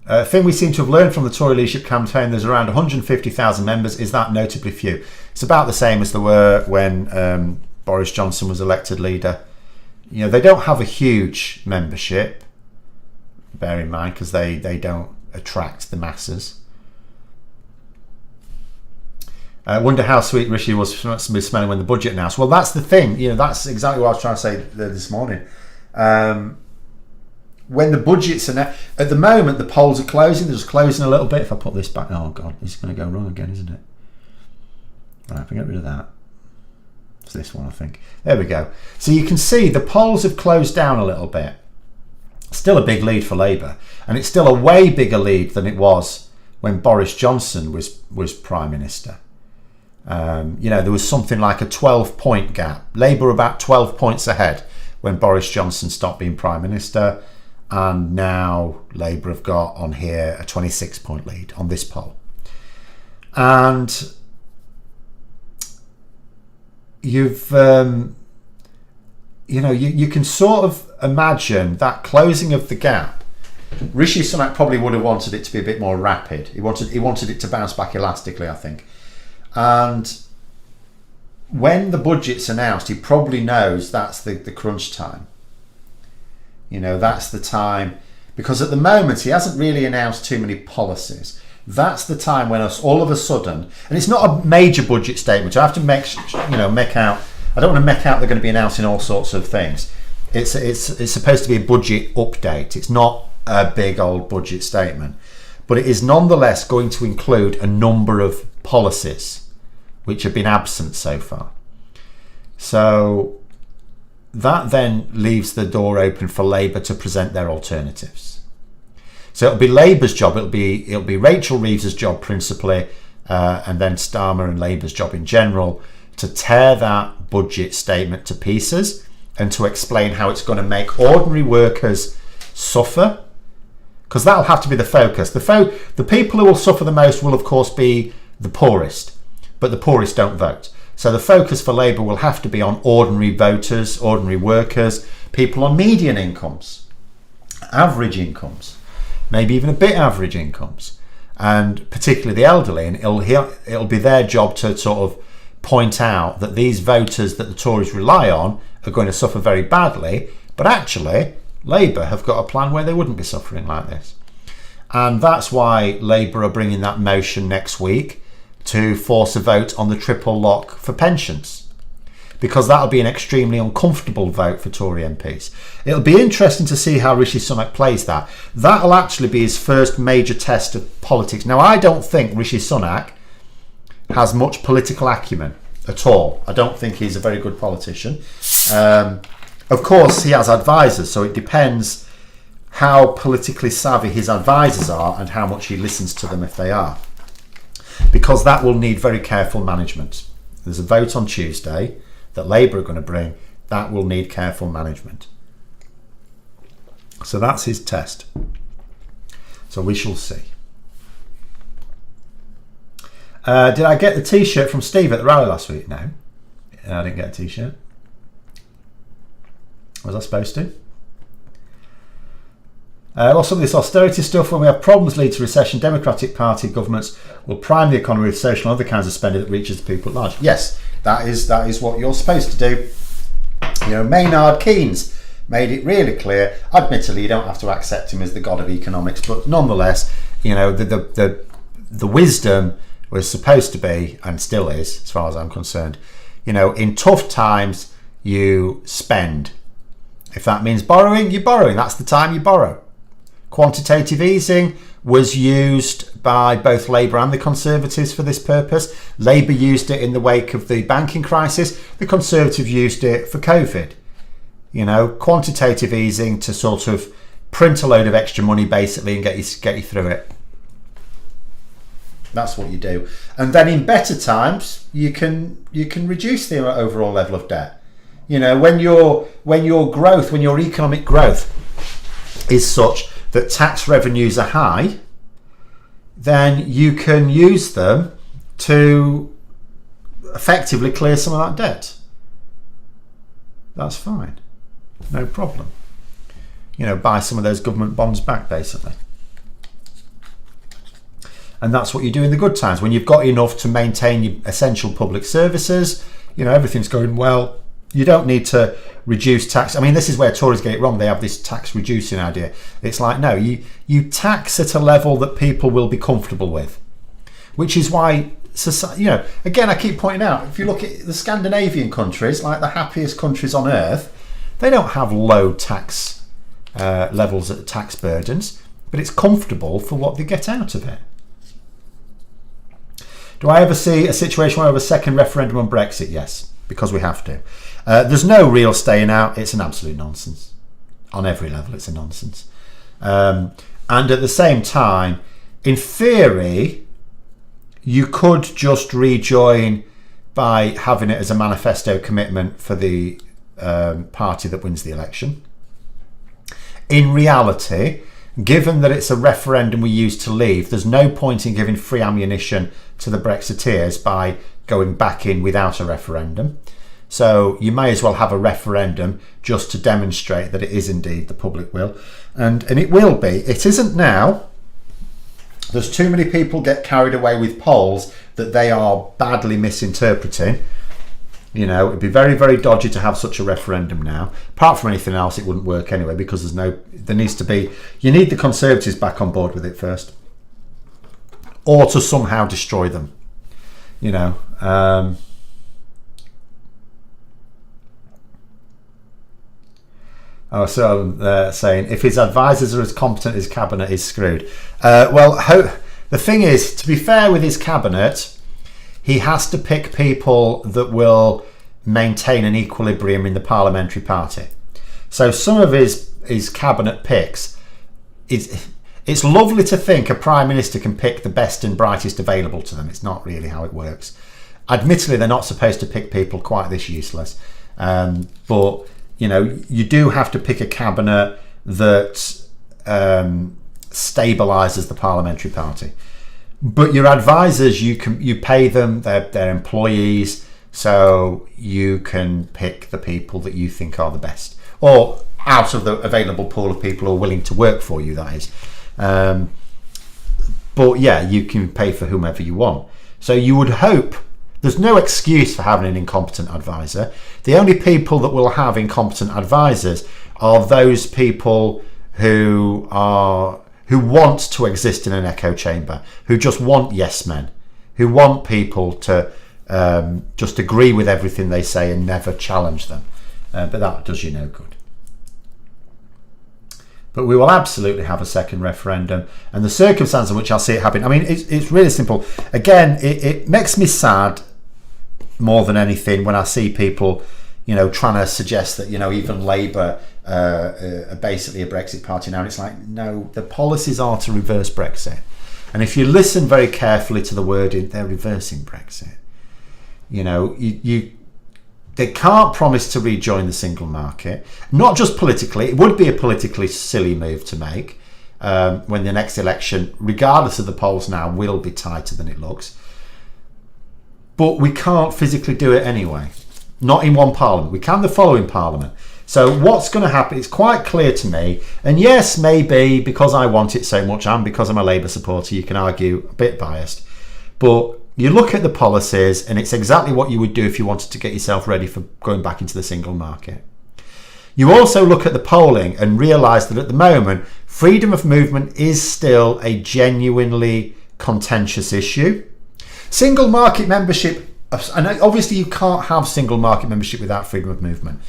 A thing we seem to have learned from the Tory leadership campaign, there's around 150,000 members. Is that notably few? It's about the same as there were when Boris Johnson was elected leader. They don't have a huge membership, bear in mind, because they don't attract the masses. Wonder how sweet Rishi was smelling when the budget announced. Well, that's the thing. That's exactly what I was trying to say this morning. When the budget's announced, at the moment the polls are closing. They're just closing a little bit. If I put this back, oh god, it's going to go wrong again, isn't it? Right, if I get rid of that, it's this one, I think. There we go. So you can see the polls have closed down a little bit. Still a big lead for Labour, and it's still a way bigger lead than it was when Boris Johnson was Prime Minister. There was something like a 12-point gap. Labour were about 12 points ahead when Boris Johnson stopped being Prime Minister, and now Labour have got on here a 26-point lead on this poll. And you've you can sort of imagine that closing of the gap. Rishi Sunak probably would have wanted it to be a bit more rapid. He wanted it to bounce back elastically, I think. And when the budget's announced, he probably knows that's the crunch time. That's the time, because at the moment he hasn't really announced too many policies. That's the time when all of a sudden, and it's not a major budget statement. I have to make out. I don't want to make out they're going to be announcing all sorts of things. It's supposed to be a budget update. It's not a big old budget statement, but it is nonetheless going to include a number of policies which have been absent so far. So that then leaves the door open for Labour to present their alternatives. So it'll be Labour's job. It'll be Rachel Reeves's job principally, and then Starmer and Labour's job in general, to tear that budget statement to pieces and to explain how it's going to make ordinary workers suffer, because that'll have to be the focus. The people who will suffer the most will of course be the poorest, but the poorest don't vote. So the focus for Labour will have to be on ordinary voters, ordinary workers, people on median incomes, average incomes, maybe even a bit average incomes, and particularly the elderly. And it'll be their job to sort of point out that these voters that the Tories rely on are going to suffer very badly, but actually Labour have got a plan where they wouldn't be suffering like this. And that's why Labour are bringing that motion next week to force a vote on the triple lock for pensions, because that'll be an extremely uncomfortable vote for Tory MPs. It'll be interesting to see how Rishi Sunak plays that. That'll actually be his first major test of politics. Now, I don't think Rishi Sunak has much political acumen at all. I don't think he's a very good politician. Of course, he has advisors, so it depends how politically savvy his advisors are and how much he listens to them if they are, because that will need very careful management. There's a vote on Tuesday that Labour are going to bring. That will need careful management. So that's his test. So we shall see. Did I get the t-shirt from Steve at the rally last week? No, I didn't get a t-shirt. Was I supposed to? Well, some of this austerity stuff, when we have problems lead to recession, Democratic Party governments will prime the economy with social and other kinds of spending that reaches the people at large. Yes, that is what you're supposed to do. Maynard Keynes made it really clear. Admittedly, you don't have to accept him as the god of economics, but nonetheless, the wisdom was supposed to be, and still is, as far as I'm concerned, in tough times you spend. If that means borrowing, you're borrowing. That's the time you borrow. Quantitative easing was used by both Labour and the Conservatives for this purpose. Labour used it in the wake of the banking crisis. The Conservatives used it for COVID. Quantitative easing to sort of print a load of extra money basically and get you through it. That's what you do. And then in better times, you can reduce the overall level of debt. When your economic growth is such that tax revenues are high, then you can use them to effectively clear some of that debt. That's fine. No problem. Buy some of those government bonds back, basically. And that's what you do in the good times, when you've got enough to maintain your essential public services, everything's going well. You don't need to reduce tax. I mean, this is where Tories get it wrong. They have this tax reducing idea. It's like, no, you tax at a level that people will be comfortable with, which is why society, again, I keep pointing out, if you look at the Scandinavian countries, like the happiest countries on earth, they don't have low tax levels of tax burdens, but it's comfortable for what they get out of it. Do I ever see a situation where we have a second referendum on Brexit? Yes, because we have to. There's no real staying out. It's an absolute nonsense. On every level, it's a nonsense. And at the same time, in theory, you could just rejoin by having it as a manifesto commitment for the party that wins the election. In reality, given that it's a referendum we use to leave, there's no point in giving free ammunition to the Brexiteers by going back in without a referendum. So you may as well have a referendum just to demonstrate that it is indeed the public will. And it will be. It isn't now. There's too many people get carried away with polls that they are badly misinterpreting. It'd be very, very dodgy to have such a referendum now. Apart from anything else, it wouldn't work anyway, because you need the Conservatives back on board with it first, or to somehow destroy them. Saying if his advisors are as competent as cabinet is screwed. The thing is, to be fair with his cabinet, he has to pick people that will maintain an equilibrium in the parliamentary party. So some of his cabinet picks, it's lovely to think a prime minister can pick the best and brightest available to them. It's not really how it works. Admittedly, they're not supposed to pick people quite this useless, but you do have to pick a cabinet that stabilises the parliamentary party. But your advisors, you pay them, they're employees, so you can pick the people that you think are the best, or out of the available pool of people who are willing to work for you, that is. But yeah, you can pay for whomever you want. So you would hope there's no excuse for having an incompetent advisor. The only people that will have incompetent advisors are those people who want to exist in an echo chamber, who just want yes men, who want people to just agree with everything they say and never challenge them. But that does you no good. But we will absolutely have a second referendum, and the circumstance in which I'll see it happen, I mean, it's really simple. Again, it makes me sad more than anything when I see people, trying to suggest that, even Labour are basically a Brexit party now. And it's like, no, the policies are to reverse Brexit. And if you listen very carefully to the wording, they're reversing Brexit. They can't promise to rejoin the single market, not just politically. It would be a politically silly move to make when the next election, regardless of the polls now, will be tighter than it looks. But we can't physically do it anyway. Not in one parliament. We can the following parliament. So what's going to happen? It's quite clear to me. And yes, maybe because I want it so much and because I'm a Labour supporter, you can argue a bit biased. But you look at the policies and it's exactly what you would do if you wanted to get yourself ready for going back into the single market. You also look at the polling and realise that at the moment, freedom of movement is still a genuinely contentious issue. Single market membership, and obviously you can't have single market membership without freedom of movement,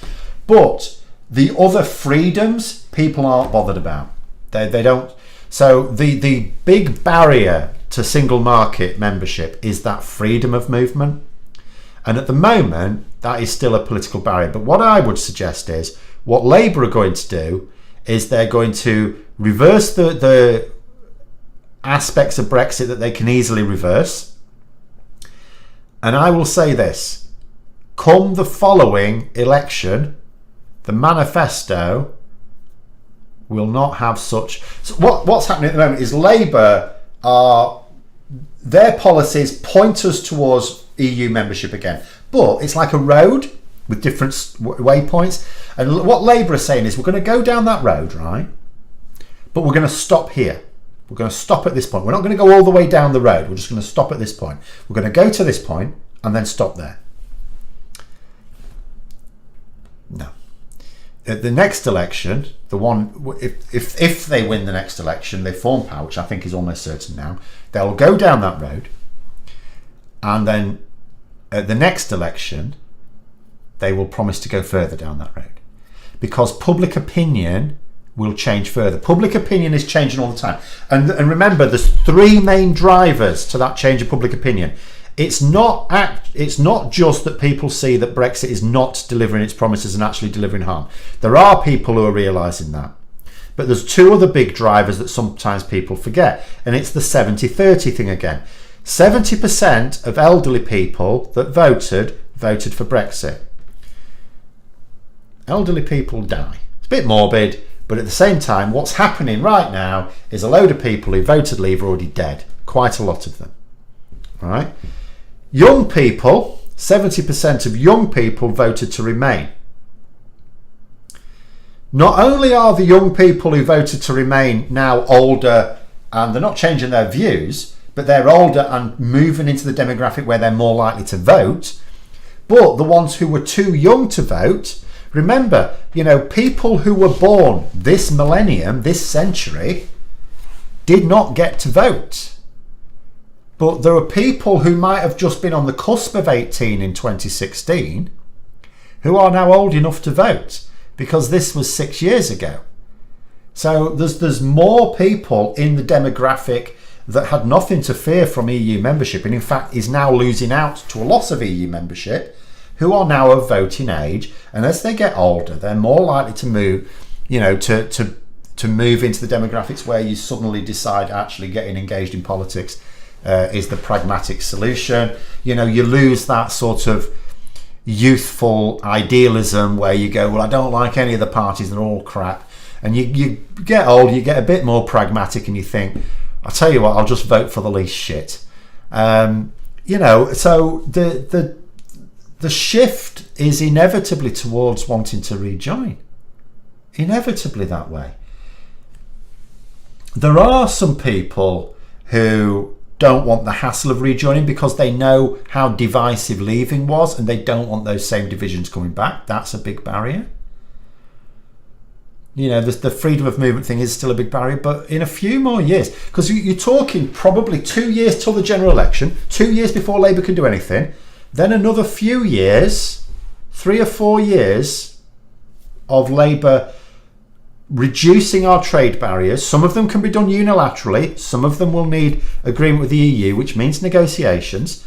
but the other freedoms people aren't bothered about. They don't. So the big barrier to single market membership is that freedom of movement, and at the moment that is still a political barrier. But what I would suggest is what Labour are going to do is they're going to reverse the aspects of Brexit that they can easily reverse. And I will say this, come the following election, the manifesto will not have such... So what's happening at the moment is Labour their policies point us towards EU membership again. But it's like a road with different waypoints. And what Labour are saying is we're going to go down that road, right? But we're going to stop here. We're going to stop at this point. We're not going to go all the way down the road. We're just going to stop at this point. We're going to go to this point and then stop there. No. At the next election, the one, if they win the next election, they form power, which I think is almost certain now, they'll go down that road. And then at the next election, they will promise to go further down that road. Because public opinion will change further. Public opinion is changing all the time. And remember, there's three main drivers to that change of public opinion. It's not just that people see that Brexit is not delivering its promises and actually delivering harm. There are people who are realising that. But there's two other big drivers that sometimes people forget. And it's the 70-30 thing again. 70% of elderly people that voted for Brexit. Elderly people die. It's a bit morbid. But at the same time, what's happening right now is a load of people who voted Leave are already dead. Quite a lot of them. All right? Young people, 70% of young people voted to remain. Not only are the young people who voted to remain now older and they're not changing their views, but they're older and moving into the demographic where they're more likely to vote, But the ones who were too young to vote, remember, people who were born this millennium, this century, did not get to vote. But there are people who might have just been on the cusp of 18 in 2016 who are now old enough to vote, because this was 6 years ago. So there's more people in the demographic that had nothing to fear from EU membership, and in fact is now losing out to a loss of EU membership, who are now of voting age, and as they get older, they're more likely to move, to move into the demographics where you suddenly decide actually getting engaged in politics is the pragmatic solution. You lose that sort of youthful idealism where you go, well, I don't like any of the parties, they're all crap. And you get old, you get a bit more pragmatic, and you think, I'll tell you what, I'll just vote for the least shit. So the shift is inevitably towards wanting to rejoin. Inevitably that way. There are some people who don't want the hassle of rejoining because they know how divisive leaving was, and they don't want those same divisions coming back. That's a big barrier. The freedom of movement thing is still a big barrier, but in a few more years, because you're talking probably 2 years till the general election, 2 years before Labour can do anything, then another few years, 3 or 4 years of Labour reducing our trade barriers. Some of them can be done unilaterally, some of them will need agreement with the EU, which means negotiations,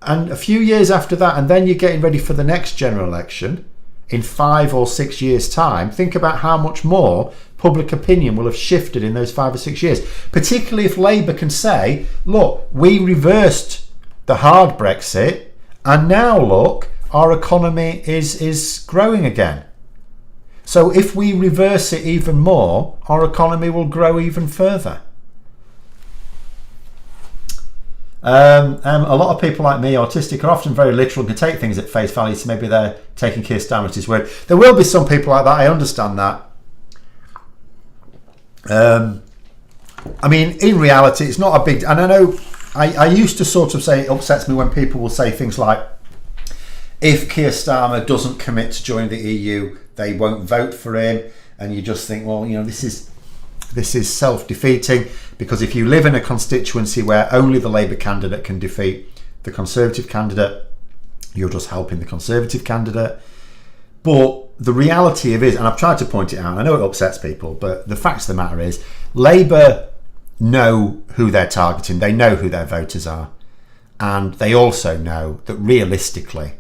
and a few years after that, and then you're getting ready for the next general election in 5 or 6 years' time. Think about how much more public opinion will have shifted in those 5 or 6 years, particularly if Labour can say, look, we reversed the hard Brexit, and now look, our economy is growing again. So if we reverse it even more, our economy will grow even further. A lot of people like me, autistic, are often very literal and can take things at face value, so maybe they're taking Keir Starmer at his word. There will be some people like that, I understand that. In reality, it's not a big... And I know I used to sort of say it upsets me when people will say things like, if Keir Starmer doesn't commit to joining the EU, they won't vote for him, and you just think, well, this is self-defeating, because if you live in a constituency where only the Labour candidate can defeat the Conservative candidate, you're just helping the Conservative candidate. But the reality of it is, and I've tried to point it out, I know it upsets people, but the fact of the matter is, Labour know who they're targeting, they know who their voters are, and they also know that realistically,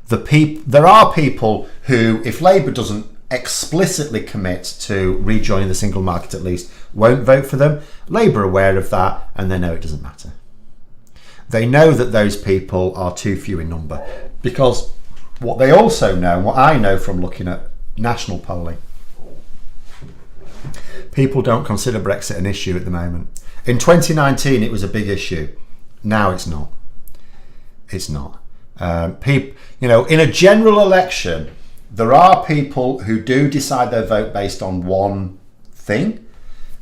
there are people who, if Labour doesn't explicitly commit to rejoining the single market at least, won't vote for them. Labour are aware of that, and they know it doesn't matter. They know that those people are too few in number, because what they also know, and what I know from looking at national polling, people don't consider Brexit an issue at the moment. In 2019 it was a big issue. Now it's not. It's not. In a general election, there are people who do decide their vote based on one thing.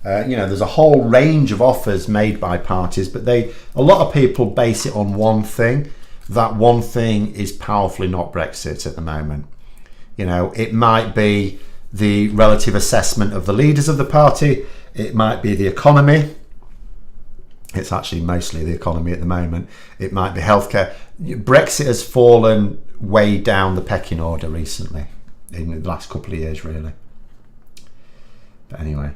There's a whole range of offers made by parties, but a lot of people base it on one thing. That one thing is powerfully not Brexit at the moment. It might be the relative assessment of the leaders of the party. It might be the economy. It's actually mostly the economy at the moment. It might be healthcare. Brexit has fallen way down the pecking order recently, in the last couple of years, really. But anyway,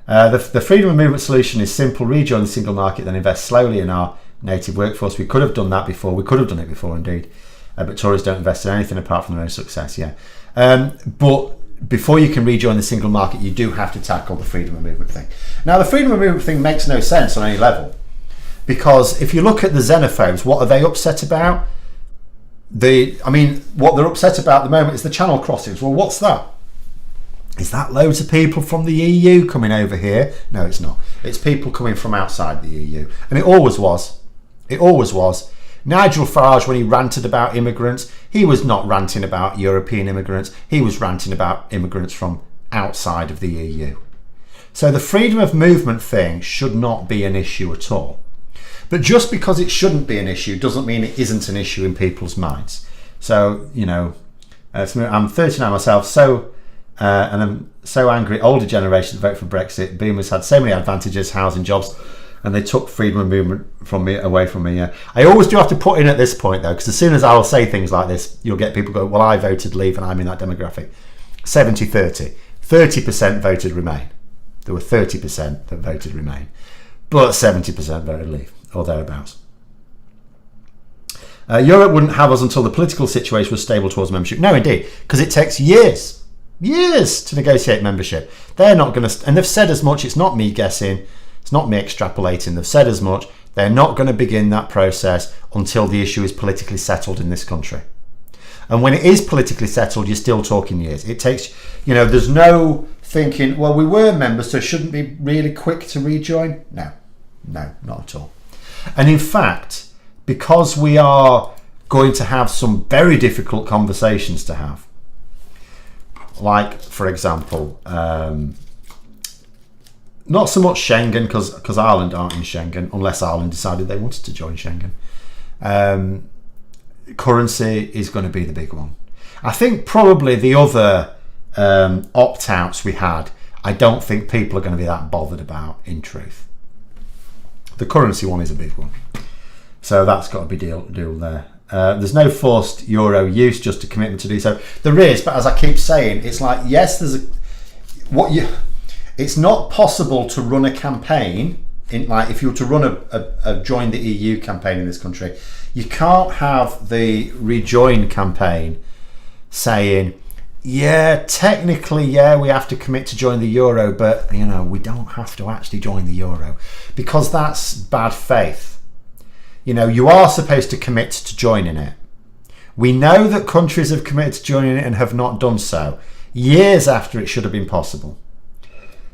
the freedom of movement solution is simple: rejoin the single market, then invest slowly in our native workforce. We could have done that before. We could have done it before, indeed. But Tories don't invest in anything apart from their own success. Yeah, but before you can rejoin the single market, you do have to tackle the freedom of movement thing. Now, the freedom of movement thing makes no sense on any level, because if you look at the xenophobes, what are they upset about? What they're upset about at the moment is the channel crossings. Well, what's that? Is that loads of people from the EU coming over here? No, it's not. It's people coming from outside the EU. And it always was. It always was. Nigel Farage, when he ranted about immigrants, he was not ranting about European immigrants. He was ranting about immigrants from outside of the EU. So the freedom of movement thing should not be an issue at all. But just because it shouldn't be an issue doesn't mean it isn't an issue in people's minds. So, I'm 39 myself, and I'm so angry. Older generation vote for Brexit. Boomers had so many advantages, housing, jobs, and they took freedom of movement away from me. Yeah. I always do have to put in at this point, though, because as soon as I will say things like this, you'll get people go, well, I voted Leave and I'm in that demographic. 70-30. 30% voted Remain. There were 30% that voted Remain. But 70% voted Leave, or thereabouts. Europe wouldn't have us until the political situation was stable towards membership. No, indeed, because it takes years to negotiate membership. They're not going to, and they've said as much. It's not me guessing. It's not me extrapolating. They've said as much. They're not going to begin that process until the issue is politically settled in this country. And when it is politically settled, you're still talking years. It takes, there's no thinking, well, we were members, so shouldn't be really quick to rejoin. No, not at all. And in fact, because we are going to have some very difficult conversations to have, like, for example, not so much Schengen, because Ireland aren't in Schengen, unless Ireland decided they wanted to join Schengen. Currency is going to be the big one. I think probably the other opt-outs we had, I don't think people are going to be that bothered about, in truth. The currency one is a big one. So that's got to be deal there. There's no forced euro use, just a commitment to do so. There is, but as I keep saying, it's like, yes, it's not possible to run a campaign if you were to run a join the EU campaign in this country. You can't have the rejoin campaign saying, yeah, technically, we have to commit to join the euro, but we don't have to actually join the euro, because that's bad faith. You are supposed to commit to joining it. We know that countries have committed to joining it and have not done so years after it should have been possible.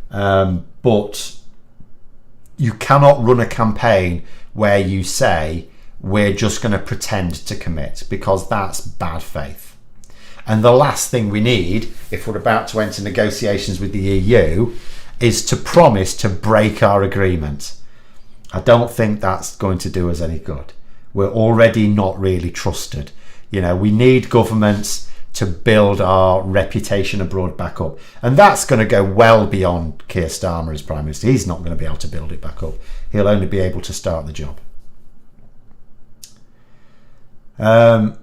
But you cannot run a campaign where you say we're just going to pretend to commit, because that's bad faith. And the last thing we need, if we're about to enter negotiations with the EU, is to promise to break our agreement. I don't think that's going to do us any good. We're already not really trusted. We need governments to build our reputation abroad back up. And that's going to go well beyond Keir Starmer as Prime Minister. He's not going to be able to build it back up. He'll only be able to start the job. Have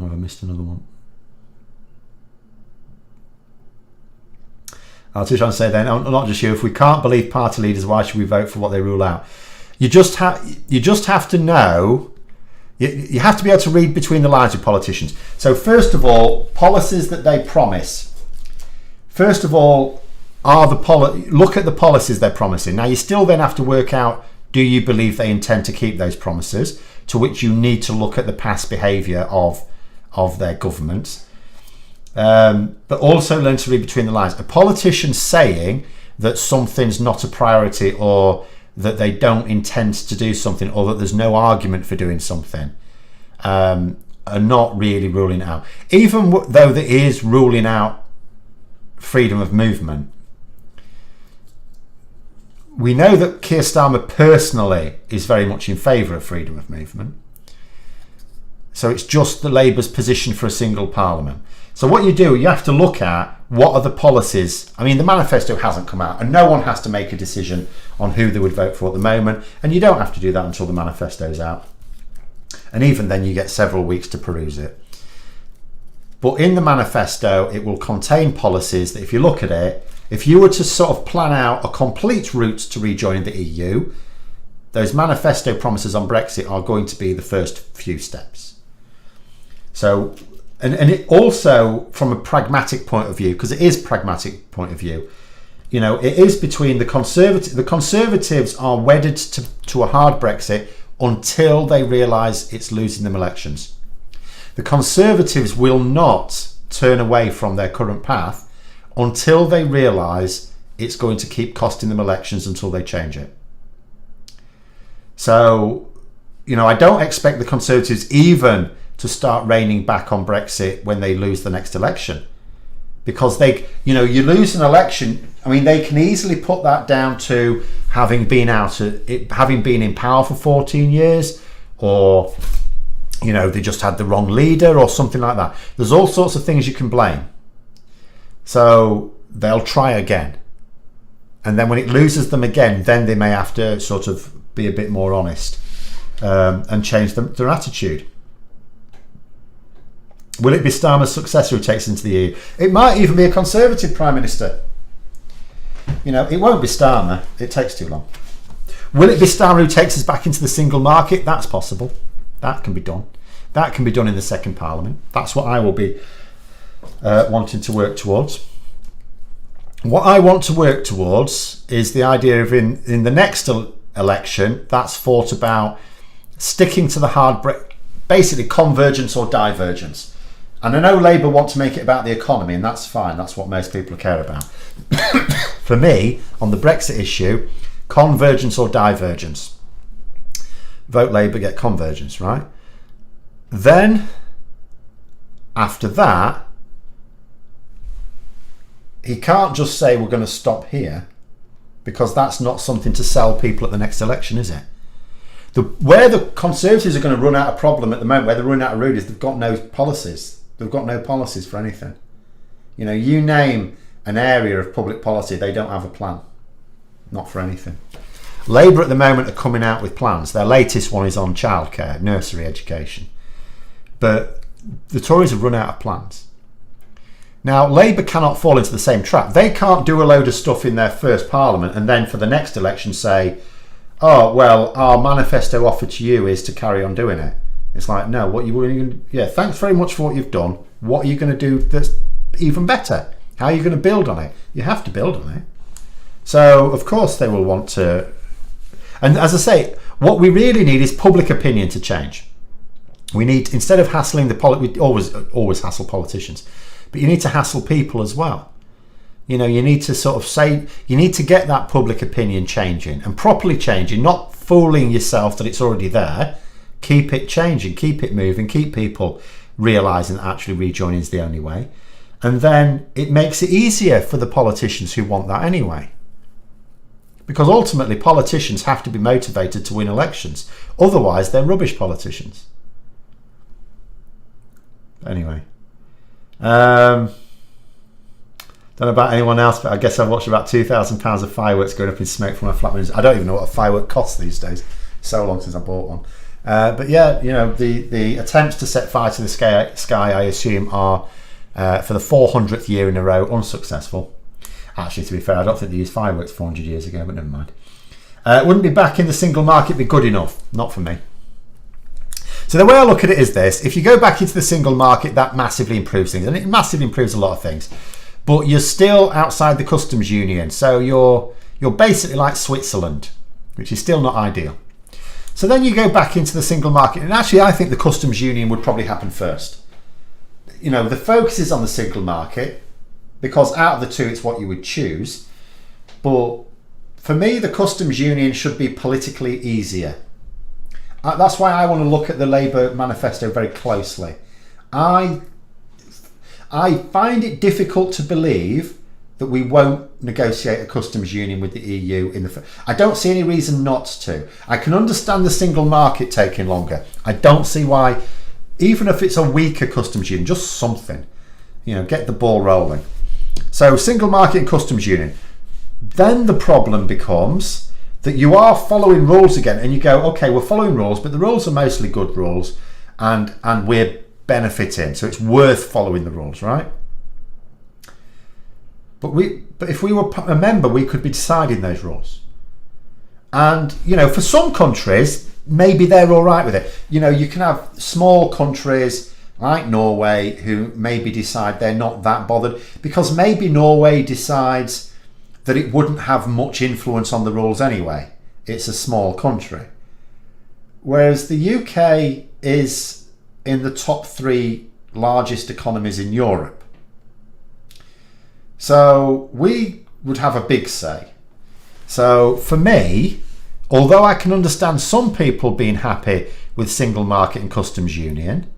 I missed another one? I was just trying to say then, not just you, if we can't believe party leaders, why should we vote for what they rule out? You just have to know, you have to be able to read between the lines with politicians. So first of all, policies that they promise. First of all, look at the policies they're promising. Now you still then have to work out, do you believe they intend to keep those promises? To which you need to look at the past behaviour of their governments. But also learn to read between the lines. A politician saying that something's not a priority, or that they don't intend to do something, or that there's no argument for doing something, are not really ruling out. Even though there is ruling out freedom of movement, we know that Keir Starmer personally is very much in favour of freedom of movement. So it's just the Labour's position for a single parliament. So what you have to look at, what are the policies? I mean, the manifesto hasn't come out, and no one has to make a decision on who they would vote for at the moment. And you don't have to do that until the manifesto's out. And even then, you get several weeks to peruse it. But in the manifesto, it will contain policies that, if you look at it, if you were to sort of plan out a complete route to rejoining the EU, those manifesto promises on Brexit are going to be the first few steps. So, and it also, from a pragmatic point of view, because it is pragmatic point of view, it is between the Conservatives. The Conservatives are wedded to a hard Brexit until they realise it's losing them elections. The Conservatives will not turn away from their current path until they realise it's going to keep costing them elections until they change it. So, I don't expect the Conservatives even to start reining back on Brexit when they lose the next election. Because you lose an election, I mean, they can easily put that down to having been in power for 14 years, or they just had the wrong leader or something like that. There's all sorts of things you can blame. So they'll try again, and then when it loses them again, then they may have to sort of be a bit more honest and change their attitude. Will it be Starmer's successor who takes us into the EU? It might even be a Conservative Prime Minister. It won't be Starmer. It takes too long. Will it be Starmer who takes us back into the single market? That's possible. That can be done. That can be done in the second Parliament. That's what I will be wanting to work towards. What I want to work towards is the idea of in the next election, that's fought about sticking to the hard Brexit, basically convergence or divergence. And I know Labour want to make it about the economy, and that's fine. That's what most people care about. For me, on the Brexit issue, convergence or divergence. Vote Labour, get convergence, right? Then, after that, he can't just say we're going to stop here, because that's not something to sell people at the next election, is it? Where the Conservatives are going to run out of problem at the moment, where they're running out of road, is they've got no policies. They've got no policies for anything. You name an area of public policy, they don't have a plan. Not for anything. Labour at the moment are coming out with plans. Their latest one is on childcare, nursery education. But the Tories have run out of plans. Now, Labour cannot fall into the same trap. They can't do a load of stuff in their first Parliament and then for the next election say, oh, well, our manifesto offer to you is to carry on doing it. It's like, no, thanks very much for what you've done. What are you going to do that's even better? How are you going to build on it? You have to build on it. So, of course, they will want to. And as I say, what we really need is public opinion to change. We need, instead of hassling we always hassle politicians, but you need to hassle people as well. You need to sort of say, you need to get that public opinion changing and properly changing, not fooling yourself that it's already there. Keep it changing, keep it moving, keep people realising that actually rejoining is the only way. And then it makes it easier for the politicians who want that anyway. Because ultimately politicians have to be motivated to win elections. Otherwise they're rubbish politicians. Anyway. Don't know about anyone else, but I guess I've watched about £2,000 of fireworks going up in smoke from my flat windows. I don't even know what a firework costs these days. So long since I bought one. But yeah, the attempts to set fire to the sky, I assume, are for the 400th year in a row unsuccessful. Actually, to be fair, I don't think they used fireworks 400 years ago, but never mind. Wouldn't be back in the single market be good enough? Not for me. So the way I look at it is this: if you go back into the single market, that massively improves things, and it massively improves a lot of things. But you're still outside the customs union, so you're basically like Switzerland, which is still not ideal. So then you go back into the single market, and actually I think the customs union would probably happen first. The focus is on the single market, because out of the two it's what you would choose. But for me, the customs union should be politically easier. That's why I want to look at the Labour manifesto very closely. I find it difficult to believe that we won't negotiate a customs union with the EU I don't see any reason not to. I can understand the single market taking longer. I don't see why, even if it's a weaker customs union, just something, get the ball rolling. So single market and customs union. Then the problem becomes that you are following rules again, and you go, okay, we're following rules, but the rules are mostly good rules, and we're benefiting, so it's worth following the rules, right? But if we were a member, we could be deciding those rules. And for some countries, maybe they're all right with it. You can have small countries like Norway who maybe decide they're not that bothered, because maybe Norway decides that it wouldn't have much influence on the rules anyway. It's a small country. Whereas the UK is in the top 3 largest economies in Europe. So we would have a big say. So for me, although I can understand some people being happy with single market and customs union,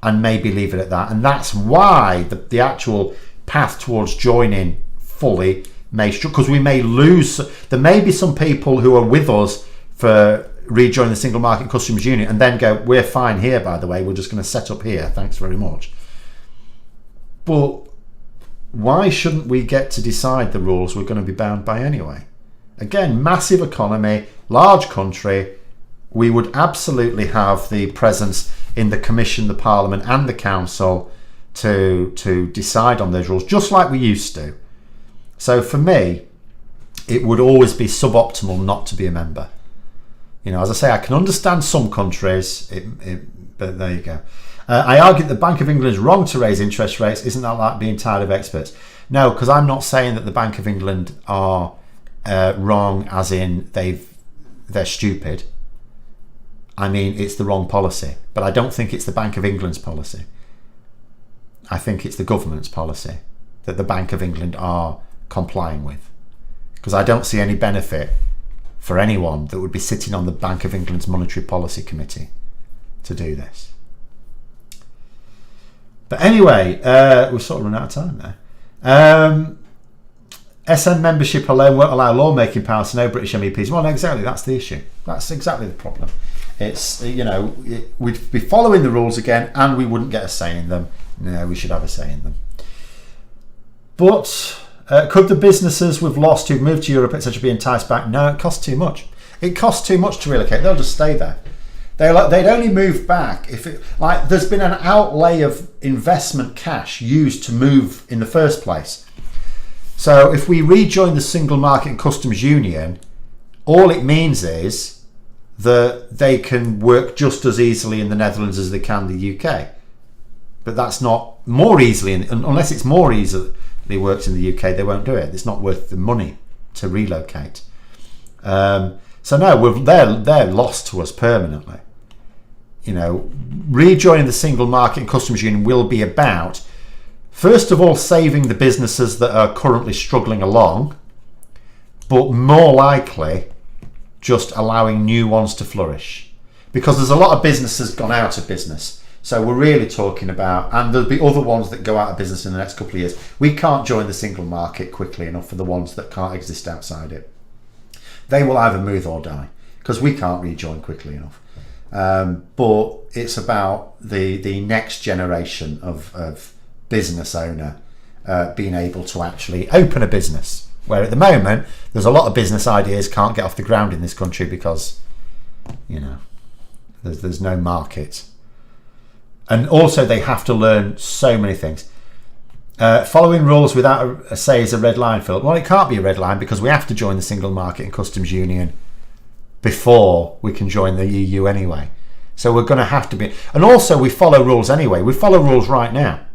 and maybe leave it at that, and that's why the actual path towards joining fully because we may lose. There may be some people who are with us for rejoining the single market customs union and then go, we're fine here, by the way, we're just going to set up here, thanks very much. But why shouldn't we get to decide the rules we're going to be bound by anyway? Again, massive economy, large country. We would absolutely have the presence in the Commission, the Parliament and the Council to decide on those rules, just like we used to. So for me, it would always be suboptimal not to be a member. As I say, I can understand some countries, but there you go. I argue that the Bank of England is wrong to raise interest rates. Isn't that like being tired of experts? No, because I'm not saying that the Bank of England are wrong as in they're stupid. I mean, it's the wrong policy. But I don't think it's the Bank of England's policy. I think it's the government's policy that the Bank of England are complying with. Because I don't see any benefit for anyone that would be sitting on the Bank of England's Monetary Policy Committee to do this. But anyway, we've sort of run out of time there. SN membership alone won't allow lawmaking powers to no British MEPs. Well, exactly, that's the issue. That's exactly the problem. It's, we'd be following the rules again and we wouldn't get a say in them. No, we should have a say in them. But could the businesses we've lost who've moved to Europe, etc., be enticed back? No, it costs too much. It costs too much to relocate. They'll just stay there. They'd only move back if there's been an outlay of investment cash used to move in the first place. So if we rejoin the single market and customs union, all it means is that they can work just as easily in the Netherlands as they can the UK. But that's not more easily, unless it's more easily worked in the UK, they won't do it. It's not worth the money to relocate. So no, they're lost to us permanently. Rejoining the single market and customs union will be about, first of all, saving the businesses that are currently struggling along, but more likely just allowing new ones to flourish. Because there's a lot of businesses gone out of business. So we're really talking about, and there'll be other ones that go out of business in the next couple of years. We can't join the single market quickly enough for the ones that can't exist outside it. They will either move or die because we can't rejoin quickly enough. But it's about the next generation of business owner being able to actually open a business. Where at the moment, there's a lot of business ideas can't get off the ground in this country because, there's no market. And also they have to learn so many things. Following rules without a say is a red line, Phil. Well, it can't be a red line because we have to join the single market and customs union before we can join the EU anyway. So we're going to have to be... And also we follow rules anyway. We follow rules right now.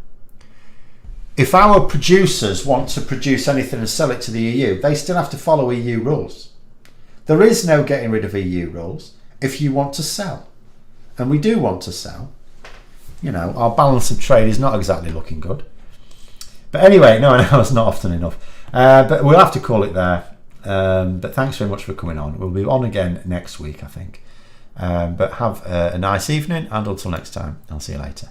If our producers want to produce anything and sell it to the EU, they still have to follow EU rules. There is no getting rid of EU rules if you want to sell. And we do want to sell. Our balance of trade is not exactly looking good. But anyway, no, it's not often enough. But we'll have to call it there. But thanks very much for coming on. We'll be on again next week, I think. But have a nice evening, and until next time, I'll see you later.